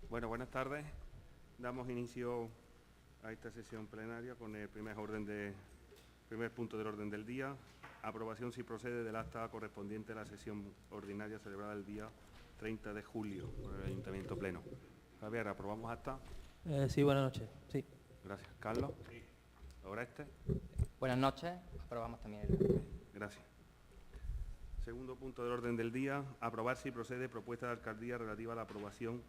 Bueno, buenas tardes. Damos inicio a esta sesión plenaria con el primer punto del orden del día. Aprobación, si procede, del acta correspondiente a la sesión ordinaria celebrada el día 30 de julio por el Ayuntamiento Pleno. Javier, ¿aprobamos acta? Sí, buenas noches. Sí. Gracias. Carlos. Sí. Oreste. Buenas noches. Aprobamos también el... Gracias. Segundo punto del orden del día. Aprobar, si procede, propuesta de alcaldía relativa a la aprobación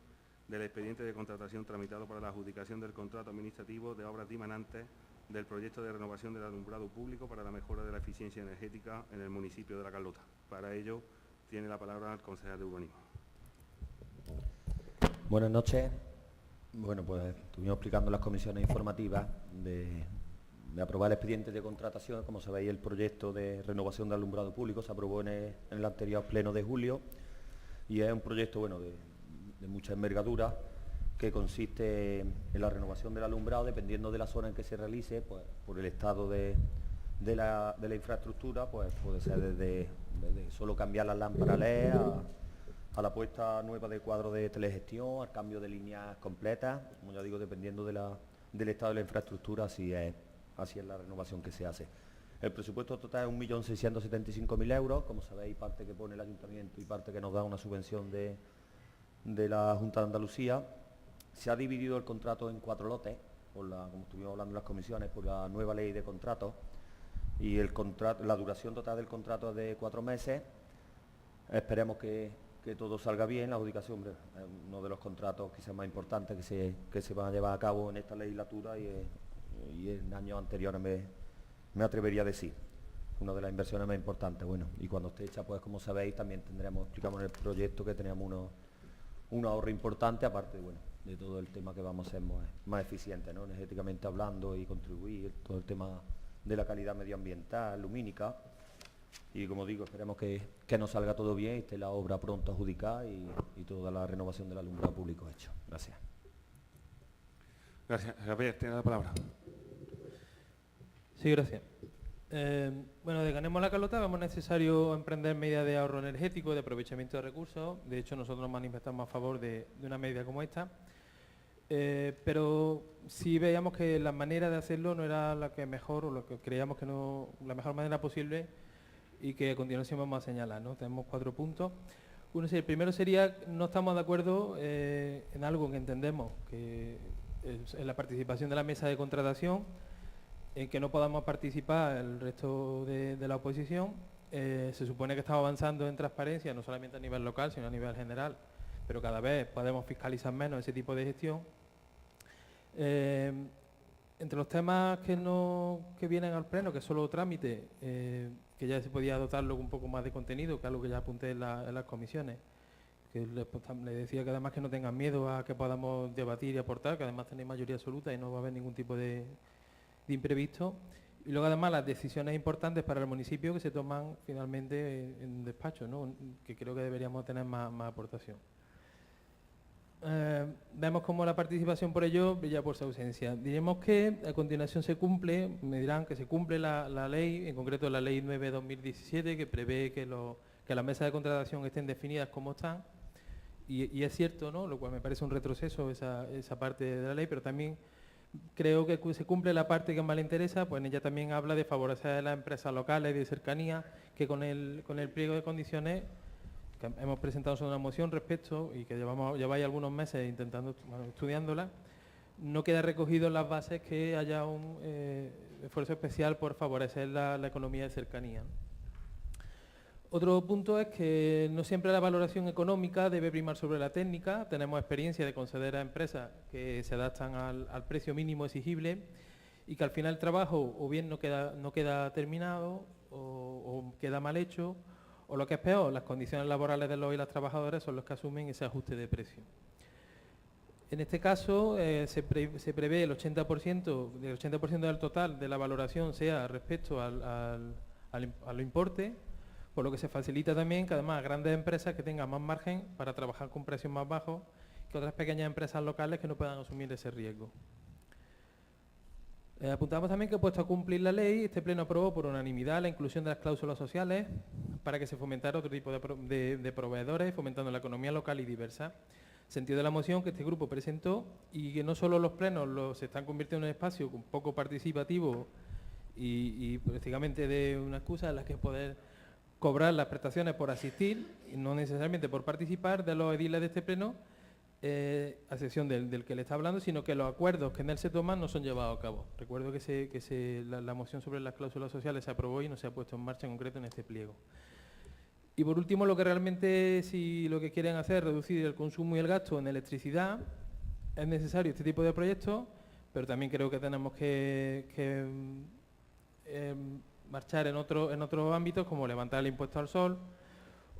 del expediente de contratación tramitado para la adjudicación del contrato administrativo de obras dimanantes del proyecto de renovación del alumbrado público para la mejora de la eficiencia energética en el municipio de La Carlota. Para ello, tiene la palabra el concejal de urbanismo. Buenas noches. Bueno, pues estuvimos explicando las comisiones informativas de aprobar el expediente de contratación. Como sabéis, el proyecto de renovación del alumbrado público se aprobó en el anterior pleno de julio y es un proyecto, bueno, de mucha envergadura, que consiste en la renovación del alumbrado dependiendo de la zona en que se realice, pues por el estado de la infraestructura, pues puede ser desde solo cambiar las lámparas LED a la puesta nueva de cuadros de telegestión, al cambio de líneas completas. Como ya digo, dependiendo del estado de la infraestructura, así es la renovación que se hace. El presupuesto total es 1.675.000 euros, como sabéis, parte que pone el Ayuntamiento y parte que nos da una subvención de la Junta de Andalucía. Se ha dividido el contrato en 4 lotes, como estuvimos hablando en las comisiones, por la nueva ley de contratos, y la duración total del contrato es de 4 meses. Esperemos que todo salga bien. La adjudicación, hombre, es uno de los contratos quizás más importantes que se van a llevar a cabo en esta legislatura y en años anteriores me atrevería a decir. Una de las inversiones más importantes. Bueno, y cuando esté hecha, pues como sabéis, también explicamos en el proyecto que teníamos un ahorro importante, aparte, bueno, de todo el tema que vamos a ser más eficientes, ¿no?, energéticamente hablando, y contribuir todo el tema de la calidad medioambiental, lumínica. Y como digo, esperemos que nos salga todo bien y esté la obra pronto adjudicada y toda la renovación del alumbrado público hecho. Gracias. Gracias. Javier, tiene la palabra. Sí, gracias. Bueno, de Ganemos La Carlota vemos necesario emprender medidas de ahorro energético, de aprovechamiento de recursos. De hecho, nosotros nos manifestamos a favor de una medida como esta. Pero sí veíamos que la manera de hacerlo no era la que mejor, o lo que creíamos que no, la mejor manera posible, y que a continuación vamos a señalar, ¿no? Tenemos 4 puntos. El primero sería, no estamos de acuerdo en algo que entendemos que es la participación de la mesa de contratación, en que no podamos participar el resto de la oposición. Se supone que estamos avanzando en transparencia, no solamente a nivel local, sino a nivel general, pero cada vez podemos fiscalizar menos ese tipo de gestión. Entre los temas que vienen al pleno, que es solo trámite, que ya se podía dotarlo un poco más de contenido, que es algo que ya apunté en las comisiones, que le decía que además que no tengan miedo a que podamos debatir y aportar, que además tenéis mayoría absoluta y no va a haber ningún tipo de imprevisto. Y luego además las decisiones importantes para el municipio que se toman finalmente en despacho, ¿no?, que creo que deberíamos tener más aportación. Vemos como la participación por ello brilla por su ausencia. Diremos que a continuación me dirán que se cumple la ley, en concreto la ley 9/2017, que prevé que las mesas de contratación estén definidas como están, y es cierto, ¿no?, lo cual me parece un retroceso esa parte de la ley, pero también creo que se cumple la parte que más le interesa, pues en ella también habla de favorecer a las empresas locales de cercanía, que con el pliego de condiciones que hemos presentado sobre una moción respecto, y que lleváis algunos meses estudiándola, no queda recogido en las bases que haya un esfuerzo especial por favorecer la economía de cercanía. Otro punto es que no siempre la valoración económica debe primar sobre la técnica. Tenemos experiencia de conceder a empresas que se adaptan al precio mínimo exigible y que al final el trabajo o bien no queda terminado o queda mal hecho, o lo que es peor, las condiciones laborales de los y las trabajadoras son los que asumen ese ajuste de precio. En este caso se prevé el 80% del total de la valoración sea respecto al importe, por lo que se facilita también que además grandes empresas que tengan más margen para trabajar con precios más bajos que otras pequeñas empresas locales que no puedan asumir ese riesgo. Apuntamos también que, puesto a cumplir la ley, este pleno aprobó por unanimidad la inclusión de las cláusulas sociales para que se fomentara otro tipo de proveedores, fomentando la economía local y diversa. sentido de la moción que este grupo presentó y que no solo los plenos se están convirtiendo en un espacio un poco participativo y prácticamente de una excusa en la que poder cobrar las prestaciones por asistir y no necesariamente por participar de los ediles de este pleno, a excepción del que le está hablando, sino que los acuerdos que en él se toman no son llevados a cabo. Recuerdo que la moción sobre las cláusulas sociales se aprobó y no se ha puesto en marcha en concreto en este pliego. Y por último, lo que realmente, si lo que quieren hacer es reducir el consumo y el gasto en electricidad, es necesario este tipo de proyectos, pero también creo que tenemos que marchar en otros ámbitos, como levantar el impuesto al sol,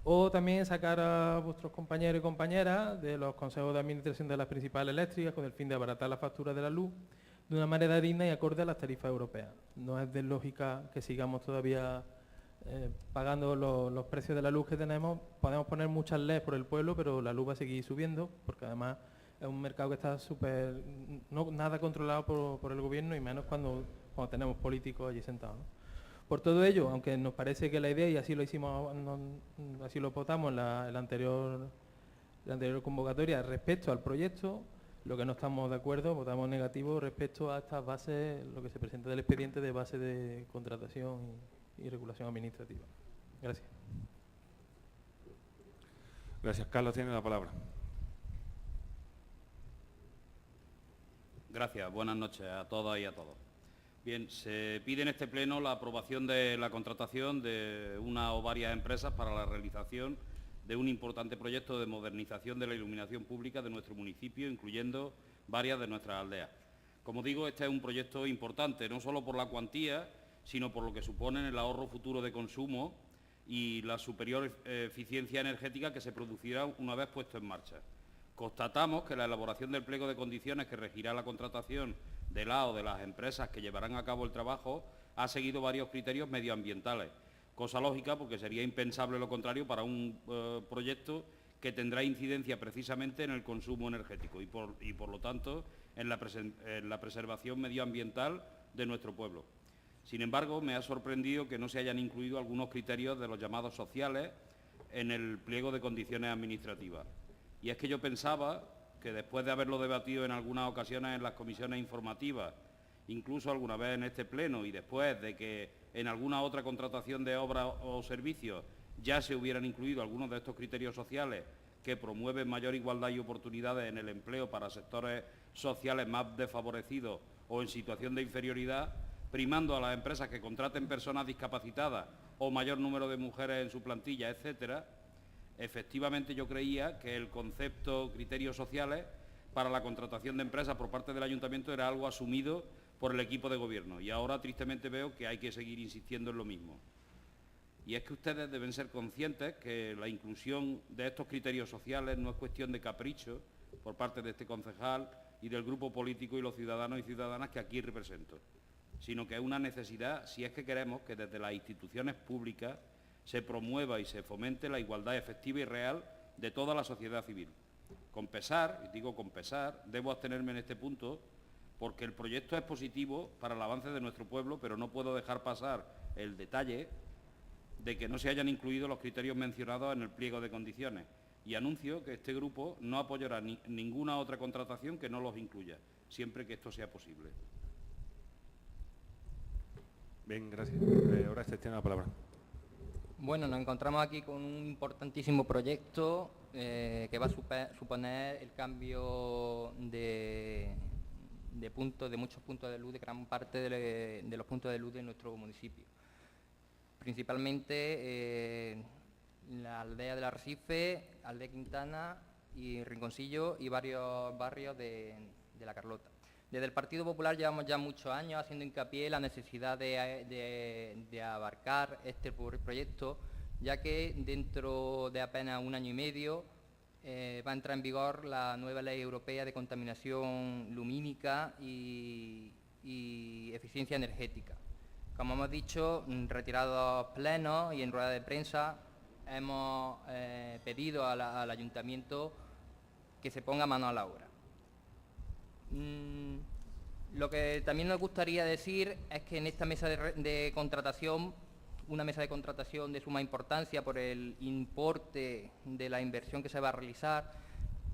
o también sacar a vuestros compañeros y compañeras de los consejos de administración de las principales eléctricas con el fin de abaratar la factura de la luz de una manera digna y acorde a las tarifas europeas. No es de lógica que sigamos todavía pagando los precios de la luz que tenemos. Podemos poner muchas leyes por el pueblo, pero la luz va a seguir subiendo, porque además es un mercado que está nada controlado por el gobierno, y menos cuando tenemos políticos allí sentados, ¿no? Por todo ello, aunque nos parece que la idea, y así lo hicimos, así lo votamos en la anterior convocatoria, respecto al proyecto, lo que no estamos de acuerdo, votamos negativo respecto a estas bases, lo que se presenta del expediente de base de contratación y regulación administrativa. Gracias. Gracias. Carlos tiene la palabra. Gracias. Buenas noches a todas y a todos. Bien, se pide en este pleno la aprobación de la contratación de una o varias empresas para la realización de un importante proyecto de modernización de la iluminación pública de nuestro municipio, incluyendo varias de nuestras aldeas. Como digo, este es un proyecto importante, no solo por la cuantía, sino por lo que supone el ahorro futuro de consumo y la superior eficiencia energética que se producirá una vez puesto en marcha. Constatamos que la elaboración del pliego de condiciones que regirá la contratación de la o de las empresas que llevarán a cabo el trabajo ha seguido varios criterios medioambientales, cosa lógica porque sería impensable lo contrario para un proyecto que tendrá incidencia precisamente en el consumo energético y por lo tanto en la preservación medioambiental de nuestro pueblo. Sin embargo, me ha sorprendido que no se hayan incluido algunos criterios de los llamados sociales en el pliego de condiciones administrativas. Y es que yo pensaba que después de haberlo debatido en algunas ocasiones en las comisiones informativas, incluso alguna vez en este pleno, y después de que en alguna otra contratación de obras o servicios ya se hubieran incluido algunos de estos criterios sociales que promueven mayor igualdad y oportunidades en el empleo para sectores sociales más desfavorecidos o en situación de inferioridad, primando a las empresas que contraten personas discapacitadas o mayor número de mujeres en su plantilla, etcétera. Efectivamente, yo creía que el concepto criterios sociales para la contratación de empresas por parte del Ayuntamiento era algo asumido por el equipo de gobierno y ahora tristemente veo que hay que seguir insistiendo en lo mismo. Y es que ustedes deben ser conscientes que la inclusión de estos criterios sociales no es cuestión de capricho por parte de este concejal y del grupo político y los ciudadanos y ciudadanas que aquí represento, sino que es una necesidad si es que queremos que desde las instituciones públicas se promueva y se fomente la igualdad efectiva y real de toda la sociedad civil. Con pesar, y digo con pesar, debo abstenerme en este punto porque el proyecto es positivo para el avance de nuestro pueblo, pero no puedo dejar pasar el detalle de que no se hayan incluido los criterios mencionados en el pliego de condiciones y anuncio que este grupo no apoyará ninguna otra contratación que no los incluya, siempre que esto sea posible. Bien, gracias. Ahora tiene la palabra. Bueno, nos encontramos aquí con un importantísimo proyecto que va a suponer el cambio de muchos puntos de luz, de gran parte de los puntos de luz de nuestro municipio. Principalmente la aldea del Arrecife, aldea Quintana y Rinconcillo y varios barrios de La Carlota. Desde el Partido Popular llevamos ya muchos años haciendo hincapié en la necesidad de abarcar este proyecto, ya que dentro de apenas un año y medio va a entrar en vigor la nueva Ley Europea de Contaminación Lumínica y Eficiencia Energética. Como hemos dicho, en retirados plenos y en rueda de prensa hemos pedido al Ayuntamiento que se ponga mano a la obra. Lo que también nos gustaría decir es que en esta mesa de contratación, una mesa de contratación de suma importancia por el importe de la inversión que se va a realizar,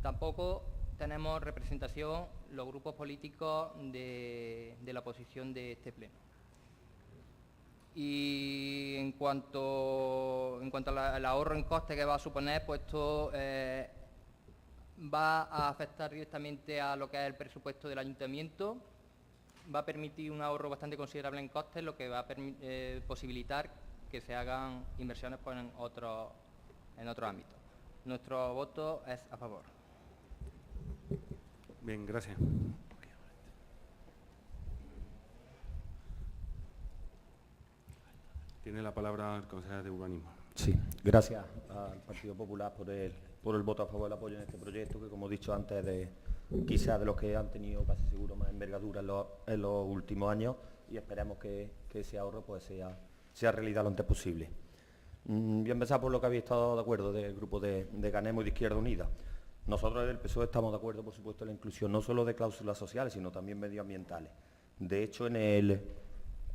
Tampoco tenemos representación los grupos políticos de la oposición de este pleno. Y en cuanto al ahorro en coste que va a suponer, pues esto va a afectar directamente a lo que es el presupuesto del ayuntamiento, va a permitir un ahorro bastante considerable en costes, lo que va a posibilitar que se hagan inversiones pues, en otros ámbitos. Nuestro voto es a favor. Bien, gracias. Tiene la palabra el consejero de Urbanismo. Sí, gracias al Partido Popular por el voto a favor del apoyo en este proyecto, que como he dicho antes, quizás de los que han tenido casi seguro más envergadura en los últimos años, y esperemos que ese ahorro pues sea realidad lo antes posible. Voy a empezar por lo que habéis estado de acuerdo del grupo de Ganemos y de Izquierda Unida. Nosotros desde el PSOE estamos de acuerdo, por supuesto, en la inclusión no solo de cláusulas sociales, sino también medioambientales. De hecho,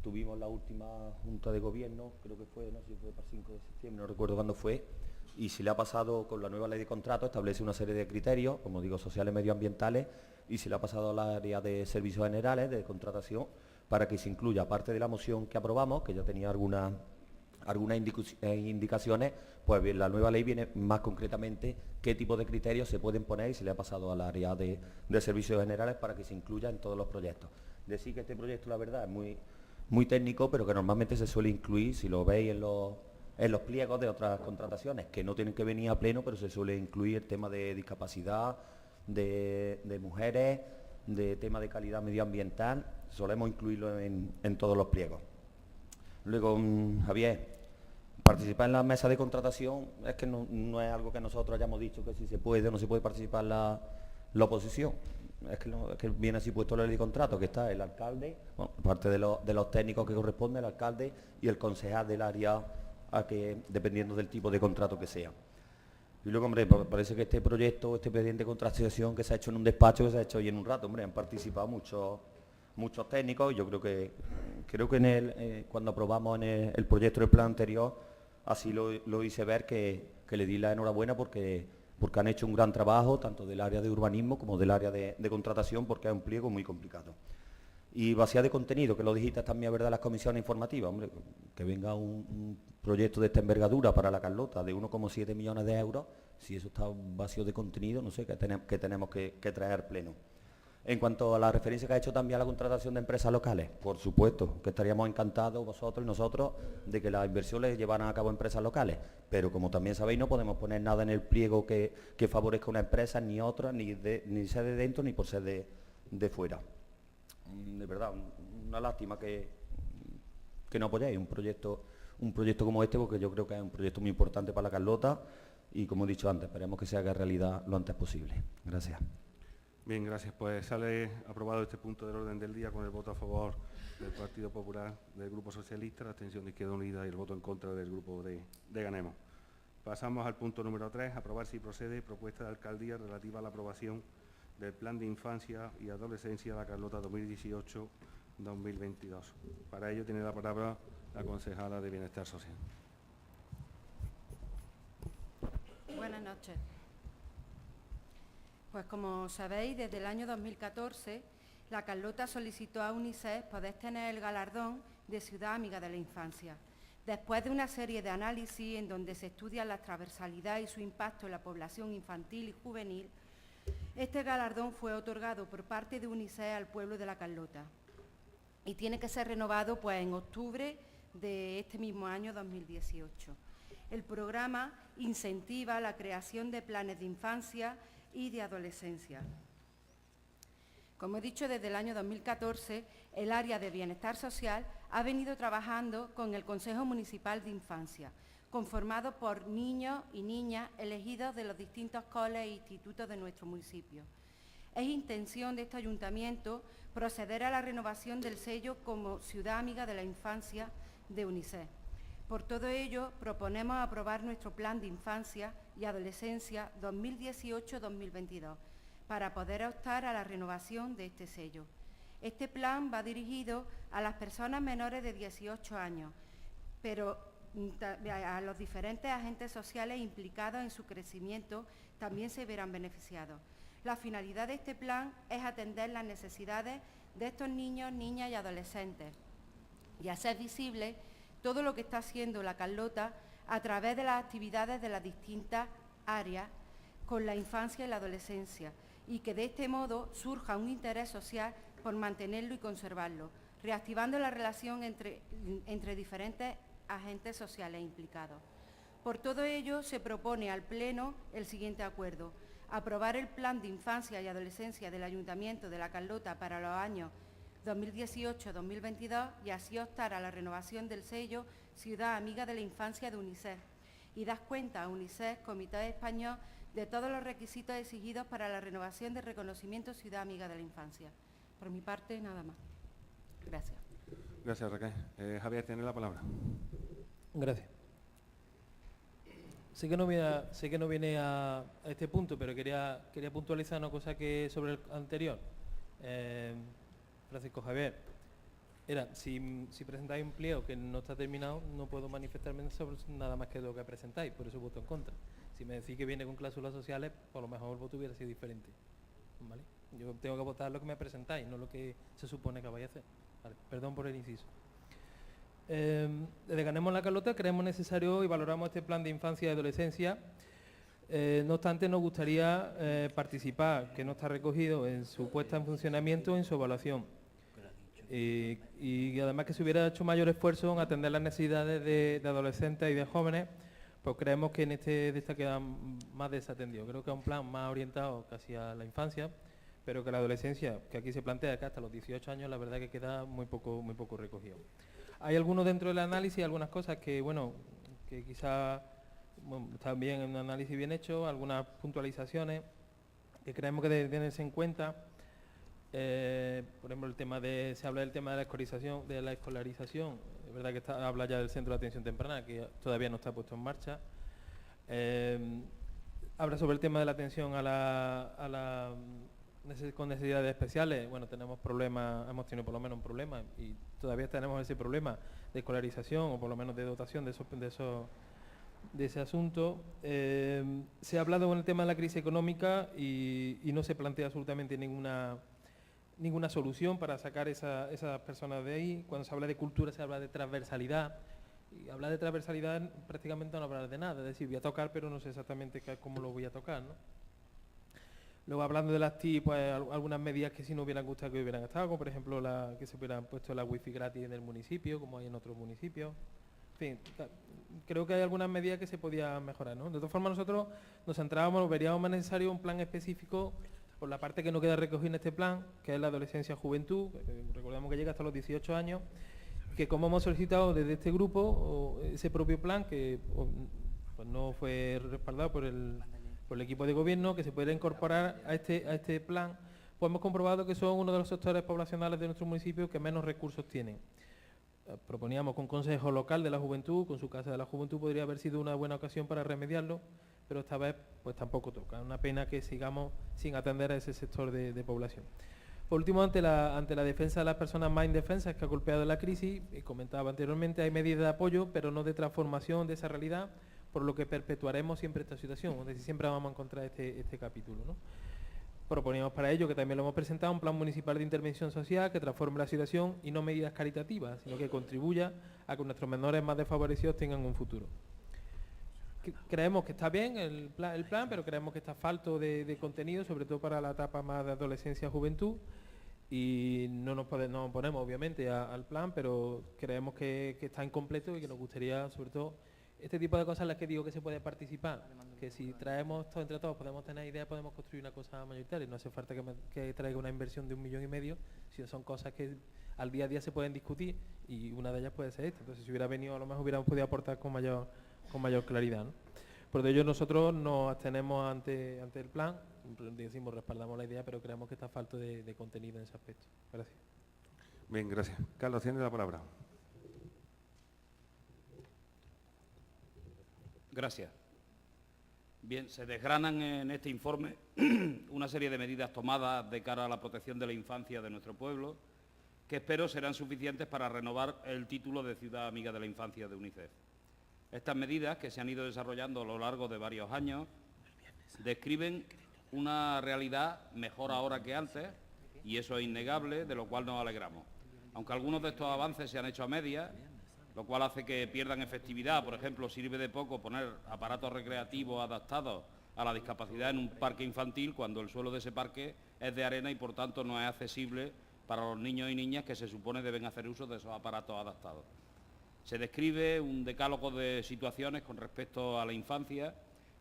tuvimos la última Junta de Gobierno, creo que fue, no sé si fue para el 5 de septiembre, no recuerdo cuándo fue, y se le ha pasado con la nueva ley de contrato, establece una serie de criterios, como digo, sociales y medioambientales, y se le ha pasado al área de servicios generales, de contratación, para que se incluya, aparte de la moción que aprobamos, que ya tenía algunas indicaciones, pues bien, la nueva ley viene más concretamente qué tipo de criterios se pueden poner y se le ha pasado al área de servicios generales para que se incluya en todos los proyectos. Decir que este proyecto, la verdad, es muy técnico, pero que normalmente se suele incluir, si lo veis en los pliegos de otras contrataciones, que no tienen que venir a pleno, pero se suele incluir el tema de discapacidad, de mujeres, de tema de calidad medioambiental, solemos incluirlo en todos los pliegos. Luego, Javier, participar en la mesa de contratación es que no es algo que nosotros hayamos dicho que si se puede o no se puede participar la oposición. Es que viene así puesto la ley de contrato, que está el alcalde, bueno, aparte de los técnicos que corresponden, el alcalde y el concejal del área, dependiendo del tipo de contrato que sea. Y luego, hombre, parece que este proyecto, este expediente de contratación que se ha hecho en un despacho, que se ha hecho hoy en un rato, hombre, han participado muchos técnicos. Yo creo que cuando aprobamos en el proyecto del plan anterior, así lo hice ver, que le di la enhorabuena porque han hecho un gran trabajo, tanto del área de urbanismo como del área de contratación, porque es un pliego muy complicado. Y vacía de contenido, que lo dijiste también, ¿verdad?, las comisiones informativas, hombre, que venga un proyecto de esta envergadura para la Carlota de 1,7 millones de euros, si eso está vacío de contenido, no sé, que tenemos que traer pleno. En cuanto a la referencia que ha hecho también a la contratación de empresas locales, por supuesto que estaríamos encantados vosotros y nosotros de que las inversiones llevaran a cabo empresas locales, pero como también sabéis no podemos poner nada en el pliego que favorezca una empresa ni otra, ni ser de dentro ni por ser de fuera. De verdad, una lástima que no apoyéis un proyecto como este, porque yo creo que es un proyecto muy importante para la Carlota y, como he dicho antes, esperemos que se haga realidad lo antes posible. Gracias. Bien, gracias. Pues sale aprobado este punto del orden del día con el voto a favor del Partido Popular, del Grupo Socialista, la abstención de Izquierda Unida y el voto en contra del Grupo de Ganemos. Pasamos al punto número 3, aprobar si procede propuesta de alcaldía relativa a la aprobación del Plan de Infancia y Adolescencia de la Carlota 2018-2022. Para ello tiene la palabra la concejala de Bienestar Social. Buenas noches. Pues como sabéis, desde el año 2014, la Carlota solicitó a UNICEF poder tener el galardón de Ciudad Amiga de la Infancia. Después de una serie de análisis en donde se estudia la transversalidad y su impacto en la población infantil y juvenil, este galardón fue otorgado por parte de UNICEF al pueblo de la Carlota y tiene que ser renovado pues, en octubre de este mismo año 2018. El programa incentiva la creación de planes de infancia y de adolescencia. Como he dicho, desde el año 2014, el área de Bienestar Social ha venido trabajando con el Consejo Municipal de Infancia, conformado por niños y niñas elegidos de los distintos coles e institutos de nuestro municipio. Es intención de este ayuntamiento proceder a la renovación del sello como Ciudad Amiga de la Infancia de UNICEF. Por todo ello, proponemos aprobar nuestro Plan de Infancia y Adolescencia 2018-2022 para poder optar a la renovación de este sello. Este plan va dirigido a las personas menores de 18 años, pero a los diferentes agentes sociales implicados en su crecimiento también se verán beneficiados. La finalidad de este plan es atender las necesidades de estos niños, niñas y adolescentes y hacer visible todo lo que está haciendo la Carlota a través de las actividades de las distintas áreas con la infancia y la adolescencia, y que de este modo surja un interés social por mantenerlo y conservarlo, reactivando la relación entre diferentes agentes sociales implicados. Por todo ello, se propone al Pleno el siguiente acuerdo: aprobar el Plan de Infancia y Adolescencia del Ayuntamiento de La Carlota para los años 2018-2022 y así optar a la renovación del sello Ciudad Amiga de la Infancia de UNICEF, y dar cuenta a UNICEF, Comité Español, de todos los requisitos exigidos para la renovación del reconocimiento Ciudad Amiga de la Infancia. Por mi parte, nada más. Gracias. Gracias, Raquel. Javier, tiene la palabra. Gracias. Sé que no viene a este punto, pero quería puntualizar una cosa que sobre el anterior. Francisco Javier, si presentáis un pliego que no está terminado, no puedo manifestarme sobre nada más que lo que presentáis, por eso voto en contra. Si me decís que viene con cláusulas sociales, por lo mejor el voto hubiera sido diferente, ¿vale? Yo tengo que votar lo que me presentáis, no lo que se supone que vais a hacer. Vale, perdón por el inciso. Desde Ganemos La Carlota creemos necesario y valoramos este plan de infancia y adolescencia. No obstante, nos gustaría participar, que no está recogido, en su puesta en funcionamiento, en su evaluación. Y además que se hubiera hecho mayor esfuerzo en atender las necesidades de adolescentes y de jóvenes, pues creemos que en de esta queda más desatendido. Creo que es un plan más orientado casi a la infancia, pero que la adolescencia, que aquí se plantea que hasta los 18 años, la verdad que queda muy poco recogido. Hay algunos dentro del análisis, algunas cosas que, bueno, que quizá están bien en un análisis bien hecho, algunas puntualizaciones que creemos que deben tenerse en cuenta. Por ejemplo, se habla del tema de la escolarización. Es verdad que habla ya del centro de atención temprana, que todavía no está puesto en marcha. Habla sobre el tema de la atención con necesidades especiales. Bueno, tenemos problemas, hemos tenido por lo menos un problema y todavía tenemos ese problema de escolarización o por lo menos de dotación de ese asunto. Se ha hablado con el tema de la crisis económica y no se plantea absolutamente ninguna solución para sacar esas personas de ahí. Cuando se habla de cultura se habla de transversalidad, y hablar de transversalidad prácticamente no hablar de nada, es decir, voy a tocar pero no sé exactamente cómo lo voy a tocar, ¿no? Luego, hablando de las TI, pues algunas medidas que sí nos hubieran gustado que hubieran estado, como por ejemplo que se hubieran puesto la wifi gratis en el municipio, como hay en otros municipios. En fin, creo que hay algunas medidas que se podían mejorar, ¿no? De todas formas, nosotros nos centrábamos, veríamos más necesario un plan específico por la parte que no queda recogida en este plan, que es la adolescencia-juventud. Recordemos que llega hasta los 18 años, que como hemos solicitado desde este grupo, ese propio plan, que pues no fue respaldado por el equipo de gobierno, que se pudiera incorporar a este plan, pues hemos comprobado que son uno de los sectores poblacionales de nuestro municipio que menos recursos tienen. Proponíamos que un consejo local de la juventud, con su casa de la juventud, podría haber sido una buena ocasión para remediarlo, pero esta vez pues tampoco toca. Es una pena que sigamos sin atender a ese sector de población. Por último, ante la defensa de las personas más indefensas que ha golpeado la crisis, comentaba anteriormente, hay medidas de apoyo, pero no de transformación de esa realidad, por lo que perpetuaremos siempre esta situación, es decir, siempre vamos a encontrar este capítulo, ¿no? Proponíamos para ello, que también lo hemos presentado, un plan municipal de intervención social que transforme la situación y no medidas caritativas, sino que contribuya a que nuestros menores más desfavorecidos tengan un futuro. Creemos que está bien el plan, pero creemos que está falto de contenido, sobre todo para la etapa más de adolescencia-juventud, y no nos oponemos obviamente al plan, pero creemos que está incompleto y que nos gustaría, sobre todo, este tipo de cosas en las que digo que se puede participar, que si traemos todo entre todos, podemos tener ideas, podemos construir una cosa mayoritaria. No hace falta que traiga una inversión de 1,5 millones, sino son cosas que al día a día se pueden discutir y una de ellas puede ser esta. Entonces, si hubiera venido, a lo mejor hubiéramos podido aportar con mayor claridad, ¿no? Por ello, nosotros nos abstenemos ante el plan, decimos, respaldamos la idea, pero creemos que está falto de contenido en ese aspecto. Gracias. Bien, gracias. Carlos, tiene la palabra. Gracias. Bien, se desgranan en este informe una serie de medidas tomadas de cara a la protección de la infancia de nuestro pueblo, que espero serán suficientes para renovar el título de Ciudad Amiga de la Infancia de UNICEF. Estas medidas, que se han ido desarrollando a lo largo de varios años, describen una realidad mejor ahora que antes, y eso es innegable, de lo cual nos alegramos. Aunque algunos de estos avances se han hecho a medias, lo cual hace que pierdan efectividad. Por ejemplo, sirve de poco poner aparatos recreativos adaptados a la discapacidad en un parque infantil cuando el suelo de ese parque es de arena y por tanto no es accesible para los niños y niñas que se supone deben hacer uso de esos aparatos adaptados. Se describe un decálogo de situaciones con respecto a la infancia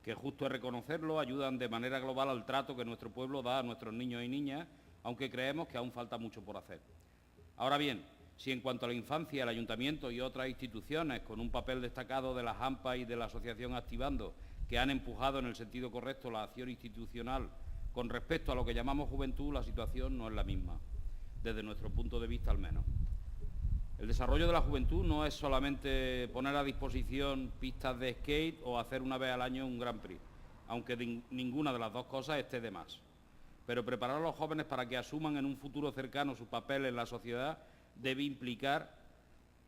que, justo es reconocerlo, ayudan de manera global al trato que nuestro pueblo da a nuestros niños y niñas, aunque creemos que aún falta mucho por hacer. Ahora bien, si en cuanto a la infancia el Ayuntamiento y otras instituciones, con un papel destacado de las AMPA y de la Asociación Activando, que han empujado en el sentido correcto la acción institucional con respecto a lo que llamamos juventud, la situación no es la misma, desde nuestro punto de vista al menos. El desarrollo de la juventud no es solamente poner a disposición pistas de skate o hacer una vez al año un Grand Prix, aunque ninguna de las dos cosas esté de más. Pero preparar a los jóvenes para que asuman en un futuro cercano su papel en la sociedad debe implicar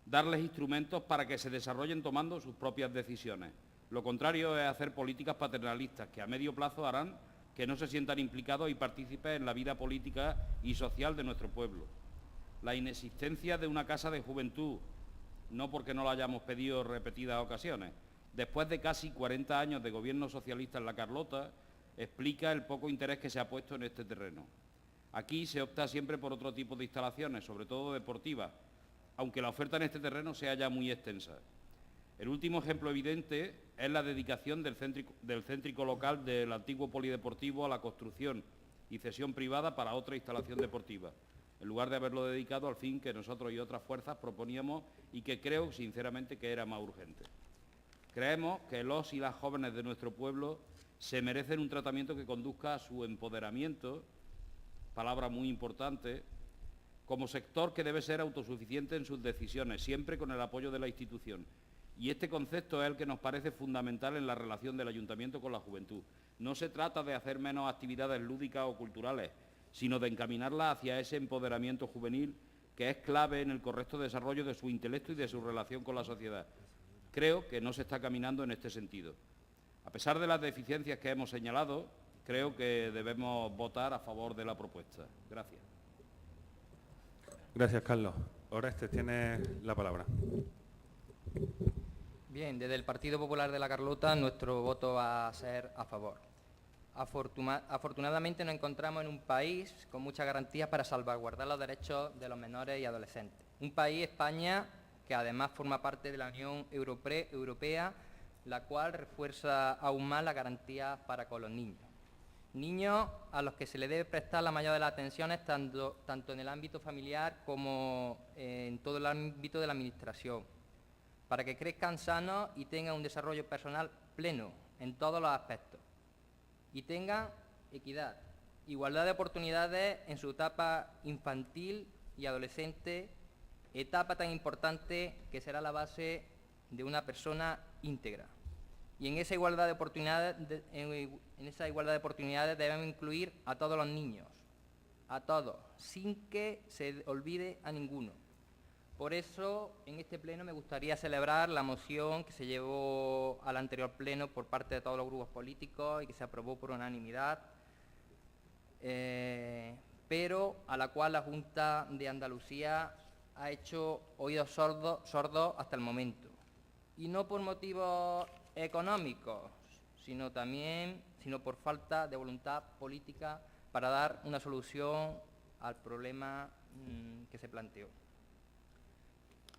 darles instrumentos para que se desarrollen tomando sus propias decisiones. Lo contrario es hacer políticas paternalistas que a medio plazo harán que no se sientan implicados y partícipes en la vida política y social de nuestro pueblo. La inexistencia de una casa de juventud, no porque no la hayamos pedido repetidas ocasiones, después de casi 40 años de gobierno socialista en La Carlota, explica el poco interés que se ha puesto en este terreno. Aquí se opta siempre por otro tipo de instalaciones, sobre todo deportivas, aunque la oferta en este terreno sea ya muy extensa. El último ejemplo evidente es la dedicación del céntrico local del antiguo polideportivo a la construcción y cesión privada para otra instalación deportiva, en lugar de haberlo dedicado al fin que nosotros y otras fuerzas proponíamos y que creo sinceramente que era más urgente. Creemos que los y las jóvenes de nuestro pueblo se merecen un tratamiento que conduzca a su empoderamiento, palabra muy importante, como sector que debe ser autosuficiente en sus decisiones, siempre con el apoyo de la institución. Y este concepto es el que nos parece fundamental en la relación del Ayuntamiento con la juventud. No se trata de hacer menos actividades lúdicas o culturales, sino de encaminarlas hacia ese empoderamiento juvenil que es clave en el correcto desarrollo de su intelecto y de su relación con la sociedad. Creo que no se está caminando en este sentido. A pesar de las deficiencias que hemos señalado, creo que debemos votar a favor de la propuesta. Gracias. Gracias, Carlos. Orestes, tienes la palabra. Bien, desde el Partido Popular de La Carlota nuestro voto va a ser a favor. Afortunadamente nos encontramos en un país con muchas garantías para salvaguardar los derechos de los menores y adolescentes. Un país, España, que además forma parte de la Unión Europea, la cual refuerza aún más las garantías para con los niños. Niños a los que se les debe prestar la mayor de las atenciones tanto en el ámbito familiar como en todo el ámbito de la administración, para que crezcan sanos y tengan un desarrollo personal pleno en todos los aspectos y tengan equidad, igualdad de oportunidades en su etapa infantil y adolescente, etapa tan importante que será la base de una persona íntegra. Y en esa igualdad de oportunidades debemos incluir a todos los niños, a todos, sin que se olvide a ninguno. Por eso, en este pleno me gustaría celebrar la moción que se llevó al anterior pleno por parte de todos los grupos políticos y que se aprobó por unanimidad, pero a la cual la Junta de Andalucía ha hecho oídos sordos hasta el momento. Y no por motivos económicos, sino por falta de voluntad política para dar una solución al problema que se planteó.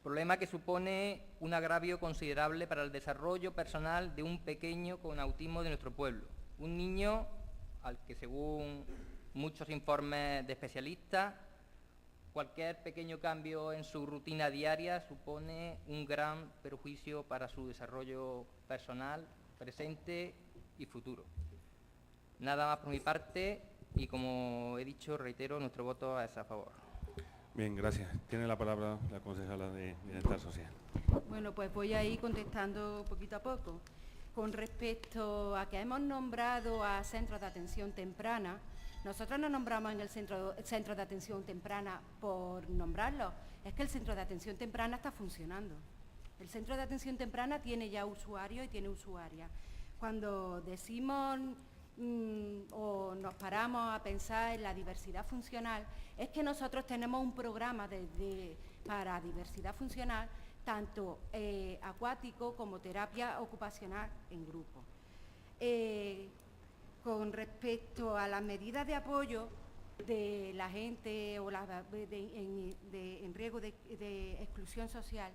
Problema que supone un agravio considerable para el desarrollo personal de un pequeño con autismo de nuestro pueblo. Un niño al que, según muchos informes de especialistas, cualquier pequeño cambio en su rutina diaria supone un gran perjuicio para su desarrollo personal, presente y futuro. Nada más por mi parte y, como he dicho, reitero, nuestro voto es a favor. Bien, gracias. Tiene la palabra la concejala de Bienestar Social. Bueno, pues voy a ir contestando poquito a poco. Con respecto a que hemos nombrado a centros de atención temprana, nosotros no nombramos en el centro de atención temprana por nombrarlo, es que el centro de atención temprana está funcionando. El centro de atención temprana tiene ya usuarios y tiene usuarias. Cuando decimos o nos paramos a pensar en la diversidad funcional, es que nosotros tenemos un programa para diversidad funcional, tanto acuático como terapia ocupacional en grupo. Con respecto a las medidas de apoyo de la gente o en riesgo de exclusión social,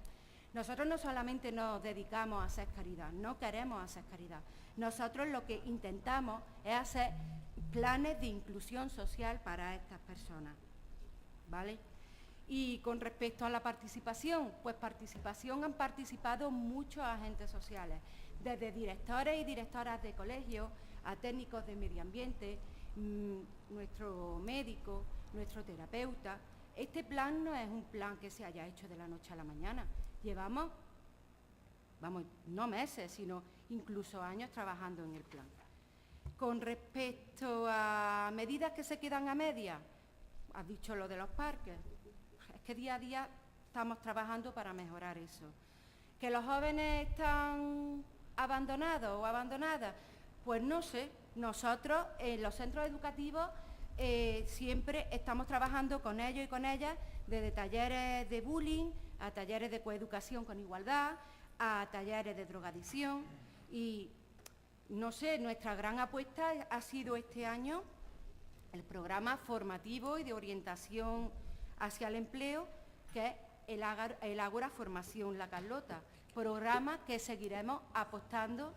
nosotros no solamente nos dedicamos a hacer caridad, no queremos hacer caridad. Nosotros lo que intentamos es hacer planes de inclusión social para estas personas, ¿vale? Y con respecto a la participación, pues han participado muchos agentes sociales, desde directores y directoras de colegios a técnicos de medio ambiente, nuestro médico, nuestro terapeuta. Este plan no es un plan que se haya hecho de la noche a la mañana. Llevamos, no meses, sino incluso años trabajando en el plan. Con respecto a medidas que se quedan a medias, has dicho lo de los parques. Es que día a día estamos trabajando para mejorar eso. ¿Que los jóvenes están abandonados o abandonadas? Pues no sé. Nosotros en los centros educativos siempre estamos trabajando con ellos y con ellas, desde talleres de bullying a talleres de coeducación con igualdad, a talleres de drogadicción. Y no sé, nuestra gran apuesta ha sido este año el programa formativo y de orientación hacia el empleo, que es el Ágora Formación La Carlota, programa que seguiremos apostando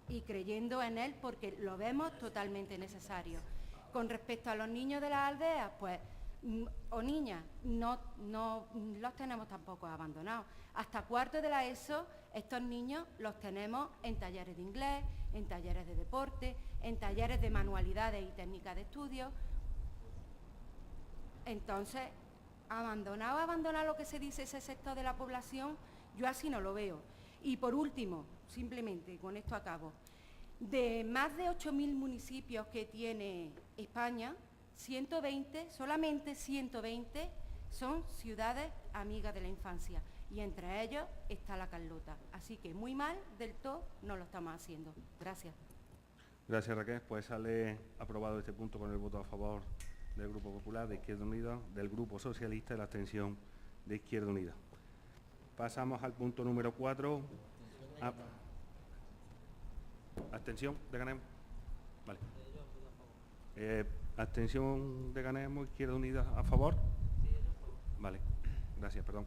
y creyendo en él porque lo vemos totalmente necesario. Con respecto a los niños de las aldeas, pues, o niñas, no los tenemos tampoco abandonados. Hasta cuarto de la ESO, estos niños los tenemos en talleres de inglés, en talleres de deporte, en talleres de manualidades y técnicas de estudio. Entonces, abandonar lo que se dice ese sector de la población, yo así no lo veo. Y por último, simplemente, con esto acabo, de más de 8.000 municipios que tiene España, solamente 120 son ciudades amigas de la infancia, y entre ellos está La Carlota. Así que muy mal del todo no lo estamos haciendo. Gracias. Gracias, Raquel. Pues sale aprobado este punto con el voto a favor del Grupo Popular, de Izquierda Unida, del Grupo Socialista y la abstención de Izquierda Unida. Pasamos al punto número 4. ¿Abstención de Ganemos? Vale. ¿Abstención de Ganemos, Izquierda Unida a favor? Vale, gracias, perdón.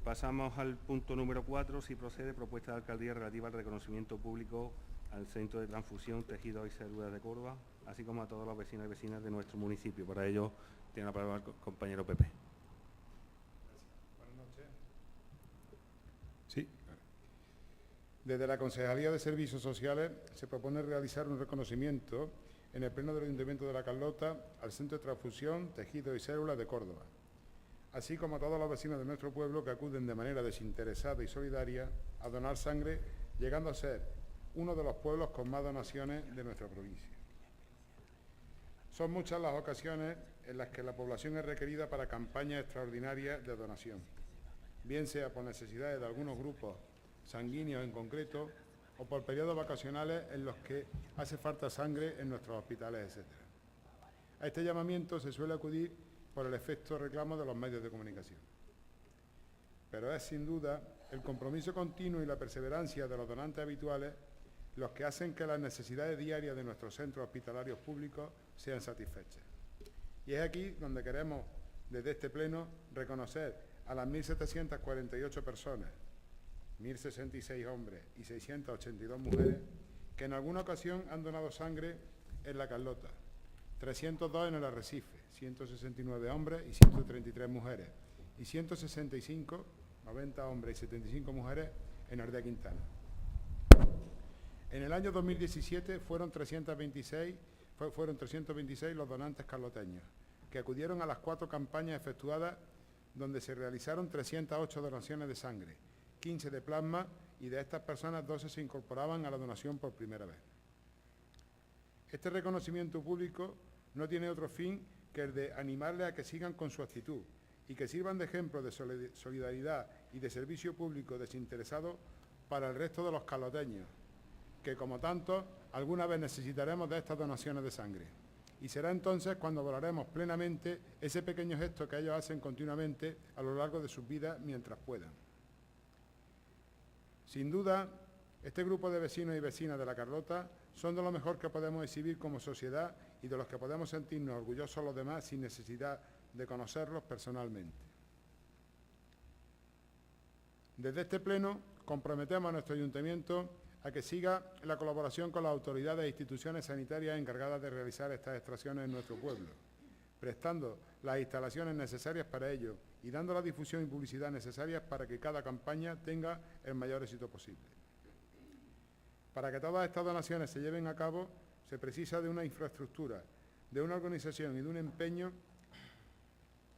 Pasamos al punto número 4, si procede, propuesta de alcaldía relativa al reconocimiento público al Centro de Transfusión, Tejidos y Células de Córdoba, así como a todos los vecinos y vecinas de nuestro municipio. Para ello, tiene la palabra el compañero Pepe. Buenas noches. Sí. Desde la Concejalía de Servicios Sociales se propone realizar un reconocimiento en el Pleno del Ayuntamiento de La Carlota al Centro de Transfusión, Tejidos y Células de Córdoba, así como a todos los vecinos de nuestro pueblo que acuden de manera desinteresada y solidaria a donar sangre, llegando a ser uno de los pueblos con más donaciones de nuestra provincia. Son muchas las ocasiones en las que la población es requerida para campañas extraordinarias de donación, bien sea por necesidades de algunos grupos sanguíneos en concreto o por periodos vacacionales en los que hace falta sangre en nuestros hospitales, etc. A este llamamiento se suele acudir por el efecto reclamo de los medios de comunicación. Pero es sin duda el compromiso continuo y la perseverancia de los donantes habituales los que hacen que las necesidades diarias de nuestros centros hospitalarios públicos sean satisfechas. Y es aquí donde queremos, desde este Pleno, reconocer a las 1.748 personas, 1.066 hombres y 682 mujeres, que en alguna ocasión han donado sangre en La Carlota, 302 en el Arrecife, 169 hombres y 133 mujeres, y 165, 90 hombres y 75 mujeres en Ardea Quintana. En el año 2017 fueron 326 los donantes carloteños, que acudieron a las 4 campañas efectuadas, donde se realizaron 308 donaciones de sangre, 15 de plasma, y de estas personas 12 se incorporaban a la donación por primera vez. Este reconocimiento público no tiene otro fin que el de animarles a que sigan con su actitud y que sirvan de ejemplo de solidaridad y de servicio público desinteresado para el resto de los carloteños, que como tantos alguna vez necesitaremos de estas donaciones de sangre. Y será entonces cuando valoremos plenamente ese pequeño gesto que ellos hacen continuamente a lo largo de sus vidas mientras puedan. Sin duda, este grupo de vecinos y vecinas de La Carlota son de lo mejor que podemos exhibir como sociedad y de los que podemos sentirnos orgullosos los demás sin necesidad de conocerlos personalmente. Desde este pleno comprometemos a nuestro ayuntamiento a que siga la colaboración con las autoridades e instituciones sanitarias encargadas de realizar estas extracciones en nuestro pueblo, prestando las instalaciones necesarias para ello y dando la difusión y publicidad necesarias para que cada campaña tenga el mayor éxito posible. Para que todas estas donaciones se lleven a cabo, se precisa de una infraestructura, de una organización y de un empeño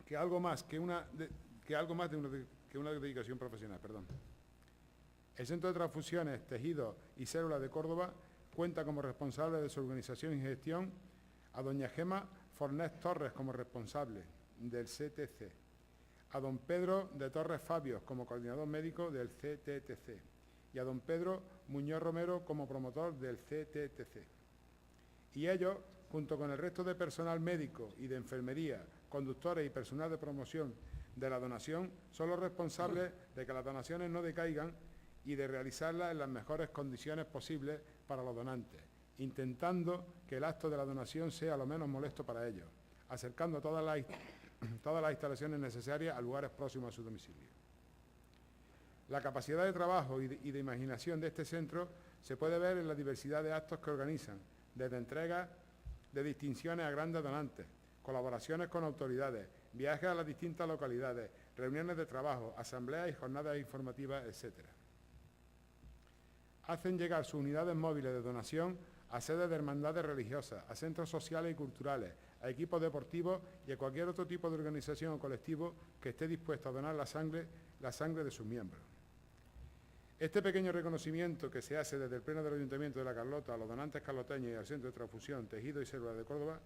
que algo más que una dedicación profesional. El Centro de Transfusiones, Tejidos y Células de Córdoba cuenta como responsable de su organización y gestión a doña Gema Fornés Torres como responsable del CTC, a don Pedro de Torres Fabios como coordinador médico del CTTC y a don Pedro Muñoz Romero como promotor del CTTC. Y ellos, junto con el resto de personal médico y de enfermería, conductores y personal de promoción de la donación, son los responsables de que las donaciones no decaigan y de realizarlas en las mejores condiciones posibles para los donantes, intentando que el acto de la donación sea lo menos molesto para ellos, acercando todas las instalaciones necesarias a lugares próximos a su domicilio. La capacidad de trabajo y de imaginación de este centro se puede ver en la diversidad de actos que organizan, desde entregas de distinciones a grandes donantes, colaboraciones con autoridades, viajes a las distintas localidades, reuniones de trabajo, asambleas y jornadas informativas, etc. Hacen llegar sus unidades móviles de donación a sedes de hermandades religiosas, a centros sociales y culturales, a equipos deportivos y a cualquier otro tipo de organización o colectivo que esté dispuesto a donar la sangre de sus miembros. Este pequeño reconocimiento que se hace desde el Pleno del Ayuntamiento de La Carlota a los donantes carloteños y al Centro de Transfusión, Tejidos y Células de Córdoba